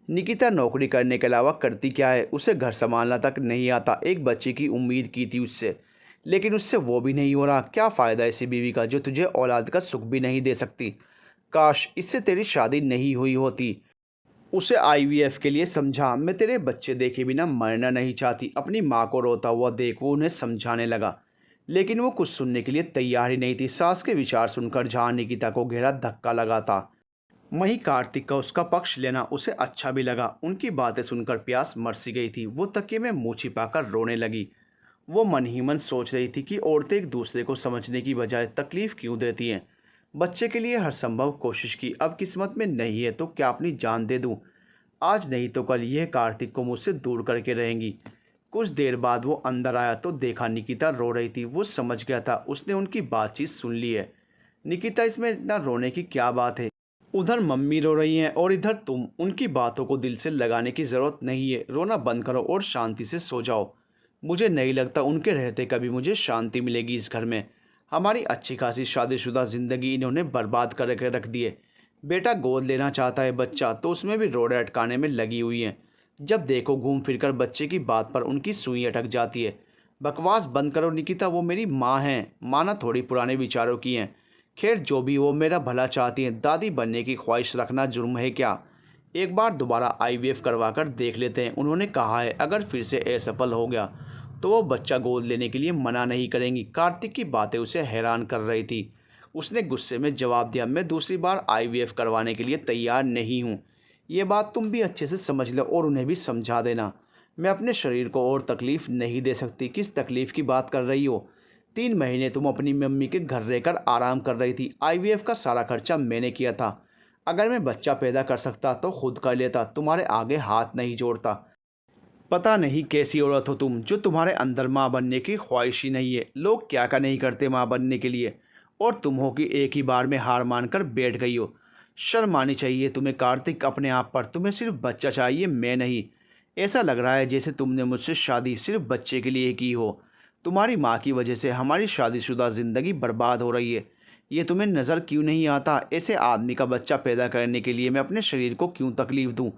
Speaker 1: निकिता नौकरी करने के अलावा करती क्या है? उसे घर संभालना तक नहीं आता। एक बच्चे की उम्मीद की थी उससे, लेकिन उससे वो भी नहीं हो रहा। क्या फ़ायदा ऐसी बीवी का जो तुझे औलाद का सुख भी नहीं दे सकती? काश इससे तेरी शादी नहीं हुई होती। उसे आईवीएफ के लिए समझा। मैं तेरे बच्चे देखे बिना मरना नहीं चाहती। अपनी माँ को रोता हुआ देख वो उन्हें समझाने लगा, लेकिन वो कुछ सुनने के लिए तैयार ही नहीं थी। सास के विचार सुनकर जहाँ निकिता को गहरा धक्का लगा था, वहीं कार्तिक का उसका पक्ष लेना उसे अच्छा भी लगा। उनकी बातें सुनकर प्यास मर सी गई थी। वो तकिए में मुँह छिपाकर रोने लगी। वो मन ही मन सोच रही थी कि औरतें एक दूसरे को समझने की बजाय तकलीफ़ क्यों देती हैं। बच्चे के लिए हर संभव कोशिश की, अब किस्मत में नहीं है तो क्या अपनी जान दे दूं? आज नहीं तो कल यह कार्तिक को मुझसे दूर करके रहेंगी। कुछ देर बाद वो अंदर आया तो देखा निकिता रो रही थी। वो समझ गया था उसने उनकी बातचीत सुन ली है। निकिता, इसमें इतना रोने की क्या बात है? उधर मम्मी रो रही हैं और इधर तुम। उनकी बातों को दिल से लगाने की ज़रूरत नहीं है। रोना बंद करो और शांति से सो जाओ। मुझे नहीं लगता उनके रहते कभी मुझे शांति मिलेगी इस घर में। हमारी अच्छी खासी शादीशुदा ज़िंदगी इन्होंने बर्बाद करके रख दी है। बेटा गोद लेना चाहता है बच्चा तो उसमें भी रोड़े अटकाने में लगी हुई हैं। जब देखो घूम फिरकर बच्चे की बात पर उनकी सुई अटक जाती है। बकवास बंद करो निकिता, वो मेरी माँ हैं। माना थोड़ी पुराने विचारों की हैं। खैर जो भी वो मेरा भला चाहती हैं। दादी बनने की ख्वाहिश रखना जुर्म है क्या? एक बार दोबारा आईवीएफ करवा कर देख लेते हैं। उन्होंने कहा है अगर फिर से असफल हो गया तो वो बच्चा गोद लेने के लिए मना नहीं करेंगी। कार्तिक की बातें उसे हैरान कर रही थी। उसने गुस्से में जवाब दिया, मैं दूसरी बार आईवीएफ करवाने के लिए तैयार नहीं हूँ। ये बात तुम भी अच्छे से समझ लो और उन्हें भी समझा देना। मैं अपने शरीर को और तकलीफ़ नहीं दे सकती। किस तकलीफ़ की बात कर रही हो? 3 महीने तुम अपनी मम्मी के घर रहकर आराम कर रही थी। आईवीएफ का सारा खर्चा मैंने किया था। अगर मैं बच्चा पैदा कर सकता तो खुद कर लेता, तुम्हारे आगे हाथ नहीं जोड़ता। पता नहीं कैसी औरत हो तुम जो तुम्हारे अंदर माँ बनने की ख्वाहिश ही नहीं है। लोग क्या क्या नहीं करते माँ बनने के लिए, और तुम हो कि एक ही बार में हार मानकर बैठ गई हो। शर्म आनी चाहिए तुम्हें कार्तिक अपने आप पर। तुम्हें सिर्फ बच्चा चाहिए, मैं नहीं। ऐसा लग रहा है जैसे तुमने मुझसे शादी सिर्फ बच्चे के लिए की हो। तुम्हारी माँ की वजह से हमारी शादीशुदा ज़िंदगी बर्बाद हो रही है। ये तुम्हें नज़र क्यों नहीं आता? ऐसे आदमी का बच्चा पैदा करने के लिए मैं अपने शरीर को क्यों तकलीफ़ दूँ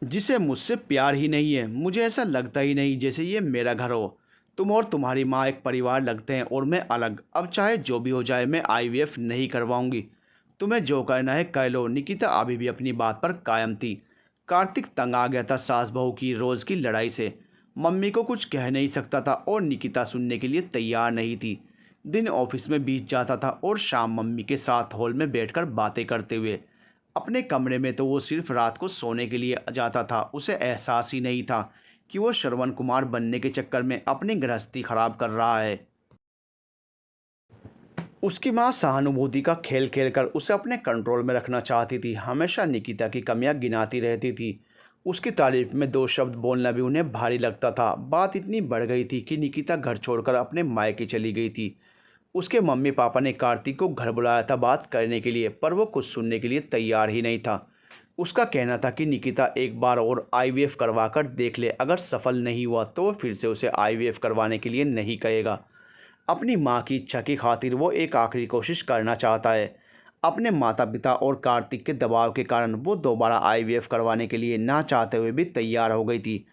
Speaker 1: जिसे मुझसे प्यार ही नहीं है? मुझे ऐसा लगता ही नहीं जैसे ये मेरा घर हो। तुम और तुम्हारी माँ एक परिवार लगते हैं और मैं अलग। अब चाहे जो भी हो जाए मैं आईवीएफ नहीं करवाऊंगी। तुम्हें जो कहना है कह लो। निकिता अभी भी अपनी बात पर कायम थी। कार्तिक तंग आ गया था सास बहू की रोज़ की लड़ाई से। मम्मी को कुछ कह नहीं सकता था और निकिता सुनने के लिए तैयार नहीं थी। दिन ऑफिस में बीत जाता था और शाम मम्मी के साथ हॉल में बैठकर बातें करते हुए। अपने कमरे में तो वो सिर्फ रात को सोने के लिए जाता था। उसे एहसास ही नहीं था कि वो श्रवण कुमार बनने के चक्कर में अपनी गृहस्थी खराब कर रहा है। उसकी माँ सहानुभूति का खेल खेल कर उसे अपने कंट्रोल में रखना चाहती थी। हमेशा निकिता की कमियां गिनाती रहती थी। उसकी तारीफ में 2 शब्द बोलना भी उन्हें भारी लगता था। बात इतनी बढ़ गई थी कि निकिता घर छोड़कर अपने मायके चली गई थी। उसके मम्मी पापा ने कार्तिक को घर बुलाया था बात करने के लिए, पर वो कुछ सुनने के लिए तैयार ही नहीं था। उसका कहना था कि निकिता एक बार और आईवीएफ करवा कर देख ले। अगर सफल नहीं हुआ तो वो फिर से उसे आईवीएफ करवाने के लिए नहीं कहेगा। अपनी माँ की इच्छा की खातिर वो एक आखिरी कोशिश करना चाहता है। अपने माता पिता और कार्तिक के दबाव के कारण वो दोबारा आईवीएफ करवाने के लिए ना चाहते हुए भी तैयार हो गई थी।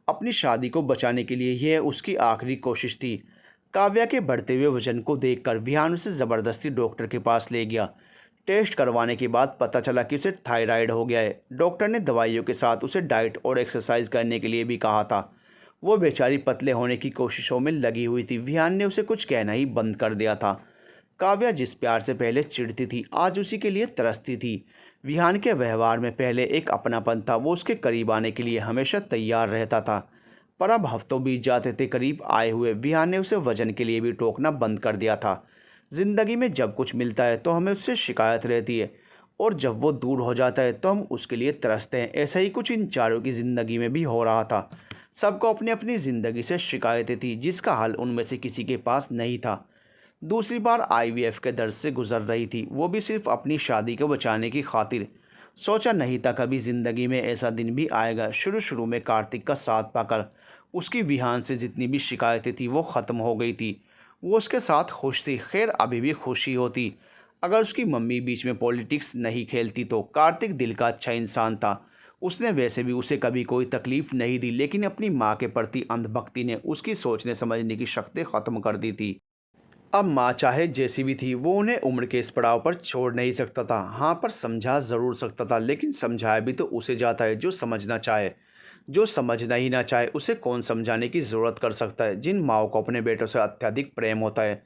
Speaker 1: अपनी शादी को बचाने के लिए यह उसकी आखिरी कोशिश थी। काव्या के बढ़ते हुए वजन को देखकर विहान उसे ज़बरदस्ती डॉक्टर के पास ले गया। टेस्ट करवाने के बाद पता चला कि उसे थायराइड हो गया है। डॉक्टर ने दवाइयों के साथ उसे डाइट और एक्सरसाइज करने के लिए भी कहा था। वो बेचारी पतले होने की कोशिशों में लगी हुई थी। विहान ने उसे कुछ कहना ही बंद कर दिया था। काव्या जिस प्यार से पहले चिढ़ती थी, आज उसी के लिए तरसती थी। विहान के व्यवहार में पहले एक अपनापन था। वो उसके करीब आने के लिए हमेशा तैयार रहता था। पर अब हफ्तों बीत जाते थे करीब आए हुए। विहान ने उसे वजन के लिए भी टोकना बंद कर दिया था। ज़िंदगी में जब कुछ मिलता है तो हमें उससे शिकायत रहती है, और जब वो दूर हो जाता है तो हम उसके लिए तरसते हैं। ऐसा ही कुछ इन चारों की ज़िंदगी में भी हो रहा था। सबको अपनी अपनी ज़िंदगी से शिकायतें थी, जिसका हल उनमें से किसी के पास नहीं था। दूसरी बार आईवीएफ के दर्द से गुजर रही थी, वो भी सिर्फ अपनी शादी को बचाने की खातिर। सोचा नहीं था कभी ज़िंदगी में ऐसा दिन भी आएगा। शुरू शुरू में कार्तिक का साथ पाकर उसकी विहान से जितनी भी शिकायतें थी वो ख़त्म हो गई थी। वो उसके साथ खुश थी। खैर, अभी भी खुशी होती अगर उसकी मम्मी बीच में पॉलिटिक्स नहीं खेलती तो। कार्तिक दिल का अच्छा इंसान था। उसने वैसे भी उसे कभी कोई तकलीफ़ नहीं दी, लेकिन अपनी माँ के प्रति अंधभक्ति ने उसकी सोचने समझने की शक्ति ख़त्म कर दी थी। अब माँ चाहे जैसी भी थी, वो उन्हें उम्र के इस पड़ाव पर छोड़ नहीं सकता था। हाँ, पर समझा ज़रूर सकता था, लेकिन समझाया भी तो उसे जाता है जो समझना चाहे। जो समझना ही ना चाहे उसे कौन समझाने की ज़रूरत कर सकता है। जिन माँओं को अपने बेटों से अत्यधिक प्रेम होता है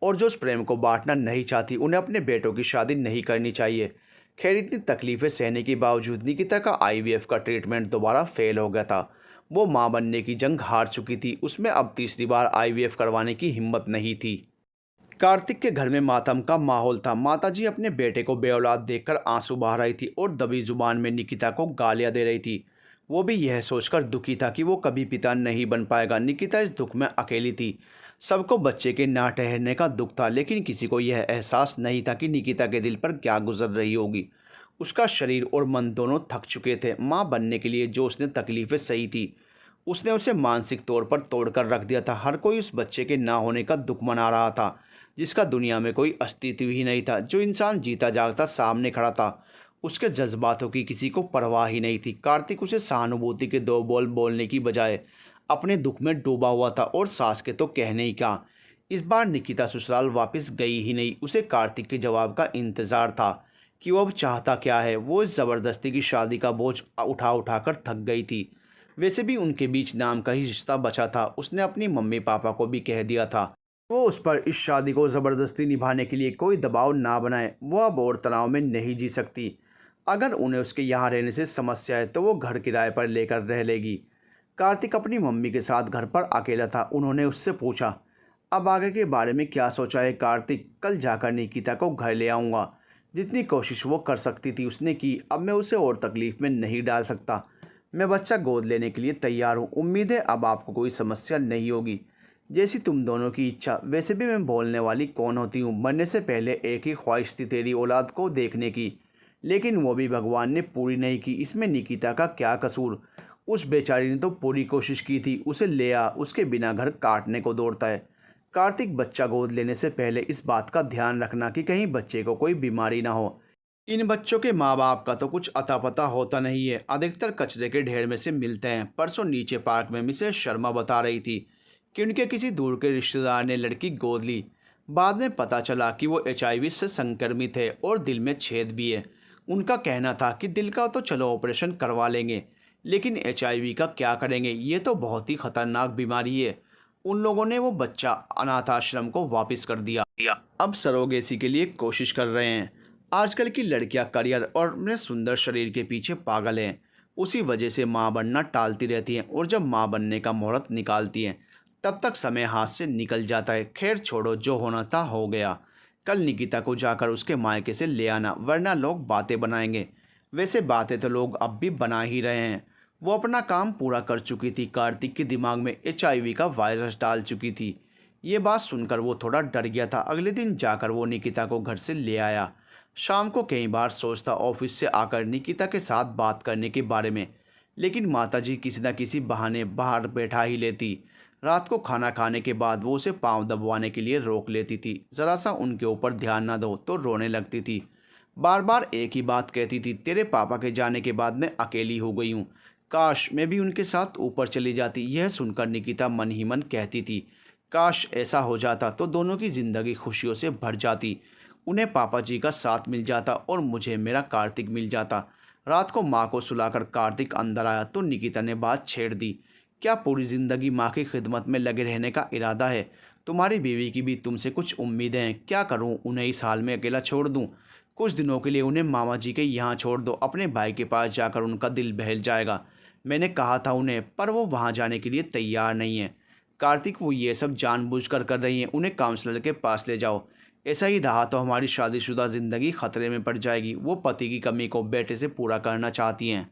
Speaker 1: और जो उस प्रेम को बांटना नहीं चाहती, उन्हें अपने बेटों की शादी नहीं करनी चाहिए। खैर, इतनी तकलीफ़ें सहने के बावजूद निकिता का आईवीएफ का ट्रीटमेंट दोबारा फेल हो गया था। वो माँ बनने की जंग हार चुकी थी। उसमें अब तीसरी बार आईवीएफ करवाने की हिम्मत नहीं थी। कार्तिक के घर में मातम का माहौल था। माताजी अपने बेटे को बेऔलाद देखकर आंसू बहा रही थी और दबी जुबान में निकिता को गालियां दे रही थी। वो भी यह सोचकर दुखी था कि वो कभी पिता नहीं बन पाएगा। निकिता इस दुख में अकेली थी। सबको बच्चे के ना ठहरने का दुख था, लेकिन किसी को यह एहसास नहीं था कि निकिता के दिल पर क्या गुजर रही होगी। उसका शरीर और मन दोनों थक चुके थे। माँ बनने के लिए जो उसने तकलीफ़ें सही थी, उसने उसे मानसिक तौर पर तोड़कर रख दिया था। हर कोई उस बच्चे के ना होने का दुख मना रहा था, जिसका दुनिया में कोई अस्तित्व ही नहीं था। जो इंसान जीता जागता सामने खड़ा था, उसके जज्बातों की किसी को परवाह ही नहीं थी। कार्तिक उसे सहानुभूति के दो बोल बोलने की बजाय अपने दुख में डूबा हुआ था, और सास के तो कहने ही क्या। इस बार निकिता ससुराल वापस गई ही नहीं। उसे कार्तिक के जवाब का इंतज़ार था कि वो अब चाहता क्या है। वो इस ज़बरदस्ती की शादी का बोझ उठा उठा कर थक गई थी। वैसे भी उनके बीच नाम का ही रिश्ता बचा था। उसने अपनी मम्मी पापा को भी कह दिया था वो उस पर इस शादी को ज़बरदस्ती निभाने के लिए कोई दबाव ना बनाए। वो अब और तनाव में नहीं जी सकती। अगर उन्हें उसके यहाँ रहने से समस्या है तो वो घर किराए पर लेकर रह लेगी। कार्तिक अपनी मम्मी के साथ घर पर अकेला था। उन्होंने उससे पूछा, अब आगे के बारे में क्या सोचा है कार्तिक? कल जाकर निकिता को घर ले आऊँगा। जितनी कोशिश वो कर सकती थी उसने की। अब मैं उसे और तकलीफ़ में नहीं डाल सकता। मैं बच्चा गोद लेने के लिए तैयार हूँ। उम्मीद है अब आपको कोई समस्या नहीं होगी। जैसी तुम दोनों की इच्छा। वैसे भी मैं बोलने वाली कौन होती हूँ? मरने से पहले एक ही ख्वाहिश थी तेरी औलाद को देखने की, लेकिन वो भी भगवान ने पूरी नहीं की। इसमें निकिता का क्या कसूर? उस बेचारी ने तो पूरी कोशिश की थी। उसे ले आ, उसके बिना घर काटने को दौड़ता है। कार्तिक, बच्चा गोद लेने से पहले इस बात का ध्यान रखना कि कहीं बच्चे को कोई बीमारी ना हो। इन बच्चों के माँ बाप का तो कुछ अता पता होता नहीं है, अधिकतर कचरे के ढेर में से मिलते हैं। परसों नीचे पार्क में मिसेस शर्मा बता रही थी कि उनके किसी दूर के रिश्तेदार ने लड़की गोद ली। बाद में पता चला कि वो एचआईवी से संक्रमित है और दिल में छेद भी है। उनका कहना था कि दिल का तो चलो ऑपरेशन करवा लेंगे, लेकिन एचआईवी का क्या करेंगे? ये तो बहुत ही खतरनाक बीमारी है। उन लोगों ने वो बच्चा अनाथ आश्रम को वापस कर दिया। अब सरोगेसी के लिए कोशिश कर रहे हैं। आजकल की लड़कियां करियर और अपने सुंदर शरीर के पीछे पागल हैं। उसी वजह से माँ बनना टालती रहती हैं, और जब माँ बनने का मुहूर्त निकालती हैं तब तक समय हाथ से निकल जाता है। खैर छोड़ो, जो होना था हो गया। कल निकिता को जाकर उसके मायके से ले आना, वरना लोग बातें बनाएंगे। वैसे बातें तो लोग अब भी बना ही रहे हैं। वो अपना काम पूरा कर चुकी थी। कार्तिक के दिमाग में एचआईवी का वायरस डाल चुकी थी। ये बात सुनकर वो थोड़ा डर गया था। अगले दिन जाकर वो निकिता को घर से ले आया। शाम को कई बार सोचता ऑफिस से आकर निकिता के साथ बात करने के बारे में, लेकिन माताजी किसी न किसी बहाने बाहर बैठा ही लेती। रात को खाना खाने के बाद वो उसे पाँव दबवाने के लिए रोक लेती थी। ज़रा सा उनके ऊपर ध्यान न दो तो रोने लगती थी। बार बार एक ही बात कहती थी, तेरे पापा के जाने के बाद मैं अकेली हो गई हूँ, काश मैं भी उनके साथ ऊपर चली जाती। यह सुनकर निकिता मन ही मन कहती थी, काश ऐसा हो जाता तो दोनों की ज़िंदगी खुशियों से भर जाती। उन्हें पापा जी का साथ मिल जाता और मुझे मेरा कार्तिक मिल जाता। रात को माँ को सुलाकर कार्तिक अंदर आया तो निकिता ने बात छेड़ दी, क्या पूरी ज़िंदगी माँ की खिदमत में लगे रहने का इरादा है? तुम्हारी बीवी की भी तुमसे कुछ उम्मीदें हैं। क्या करूं, उन्हें इस हाल में अकेला छोड़ दूं? कुछ दिनों के लिए उन्हें मामा जी के यहाँ छोड़ दो, अपने भाई के पास जाकर उनका दिल बहल जाएगा। मैंने कहा था उन्हें, पर वो वहाँ जाने के लिए तैयार नहीं है। कार्तिक, वो ये सब जानबूझकर कर रही हैं, उन्हें काउंसलर के पास ले जाओ। ऐसा ही रहा तो हमारी शादीशुदा ज़िंदगी खतरे में पड़ जाएगी। वो पति की कमी को बेटे से पूरा करना चाहती हैं।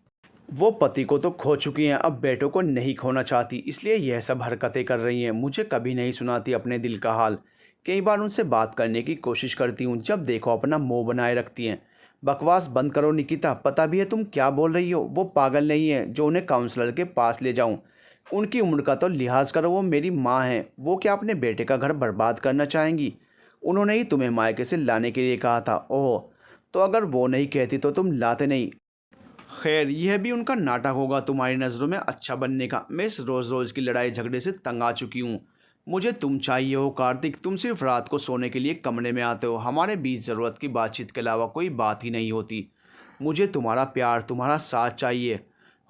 Speaker 1: वो पति को तो खो चुकी हैं, अब बेटों को नहीं खोना चाहती, इसलिए यह सब हरकतें कर रही हैं। मुझे कभी नहीं सुनाती अपने दिल का हाल। कई बार उनसे बात करने की कोशिश करती हूँ, जब देखो अपना मुंह बनाए रखती हैं। बकवास बंद करो निकिता, पता भी है तुम क्या बोल रही हो। वो पागल नहीं है जो उन्हें काउंसलर के पास ले जाऊँ। उनकी उम्र का तो लिहाज करो, वो मेरी माँ हैं। वो क्या अपने बेटे का घर बर्बाद करना चाहेंगी? उन्होंने ही तुम्हें मायके से लाने के लिए कहा था। ओह, तो अगर वो नहीं कहती तो तुम लाते नहीं। खैर, यह भी उनका नाटक होगा तुम्हारी नज़रों में अच्छा बनने का। मैं इस रोज़ रोज़ की लड़ाई झगड़े से तंग आ चुकी हूँ। मुझे तुम चाहिए हो कार्तिक। तुम सिर्फ रात को सोने के लिए कमरे में आते हो। हमारे बीच ज़रूरत की बातचीत के अलावा कोई बात ही नहीं होती। मुझे तुम्हारा प्यार, तुम्हारा साथ चाहिए।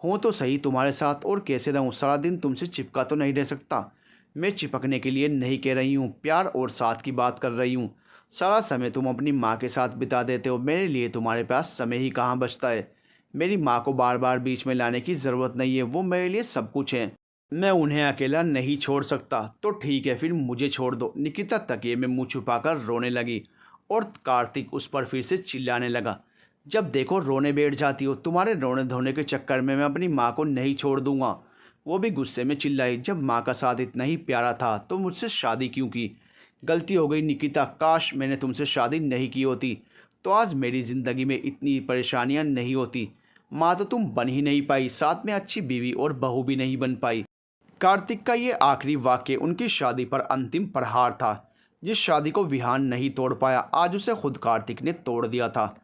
Speaker 1: हो तो सही तुम्हारे साथ, और कैसे रहूँ? सारा दिन तुमसे चिपका तो नहीं रह सकता। मैं चिपकने के लिए नहीं कह रही हूँ, प्यार और साथ की बात कर रही हूँ। सारा समय तुम अपनी माँ के साथ बिता देते हो, मेरे लिए तुम्हारे पास समय ही कहाँ बचता है। मेरी माँ को बार बार बीच में लाने की ज़रूरत नहीं है, वो मेरे लिए सब कुछ है। मैं उन्हें अकेला नहीं छोड़ सकता। तो ठीक है, फिर मुझे छोड़ दो। निकिता तकिए में मुंह छुपाकर रोने लगी और कार्तिक उस पर फिर से चिल्लाने लगा। जब देखो रोने बैठ जाती हो। तुम्हारे रोने धोने के चक्कर में मैं अपनी माँ को नहीं छोड़ दूंगा। वो भी गुस्से में चिल्लाई, जब माँ का साथ इतना ही प्यारा था तो मुझसे शादी क्यों की? गलती हो गई निकिता, काश मैंने तुमसे शादी नहीं की होती तो आज मेरी ज़िंदगी में इतनी परेशानियां नहीं होती। माँ तो तुम बन ही नहीं पाई, साथ में अच्छी बीवी और बहू भी नहीं बन पाई। कार्तिक का ये आखिरी वाक्य उनकी शादी पर अंतिम प्रहार था। जिस शादी को विहान नहीं तोड़ पाया, आज उसे खुद कार्तिक ने तोड़ दिया था।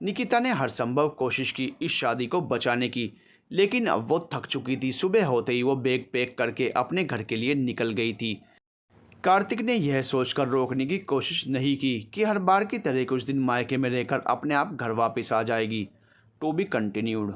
Speaker 1: निकिता ने हर संभव कोशिश की इस शादी को बचाने की, लेकिन अब वो थक चुकी थी। सुबह होते ही वो बैग पैक करके अपने घर के लिए निकल गई थी। कार्तिक ने यह सोचकर रोकने की कोशिश नहीं की कि हर बार की तरह कुछ दिन मायके में रहकर अपने आप घर वापस आ जाएगी। To be continued.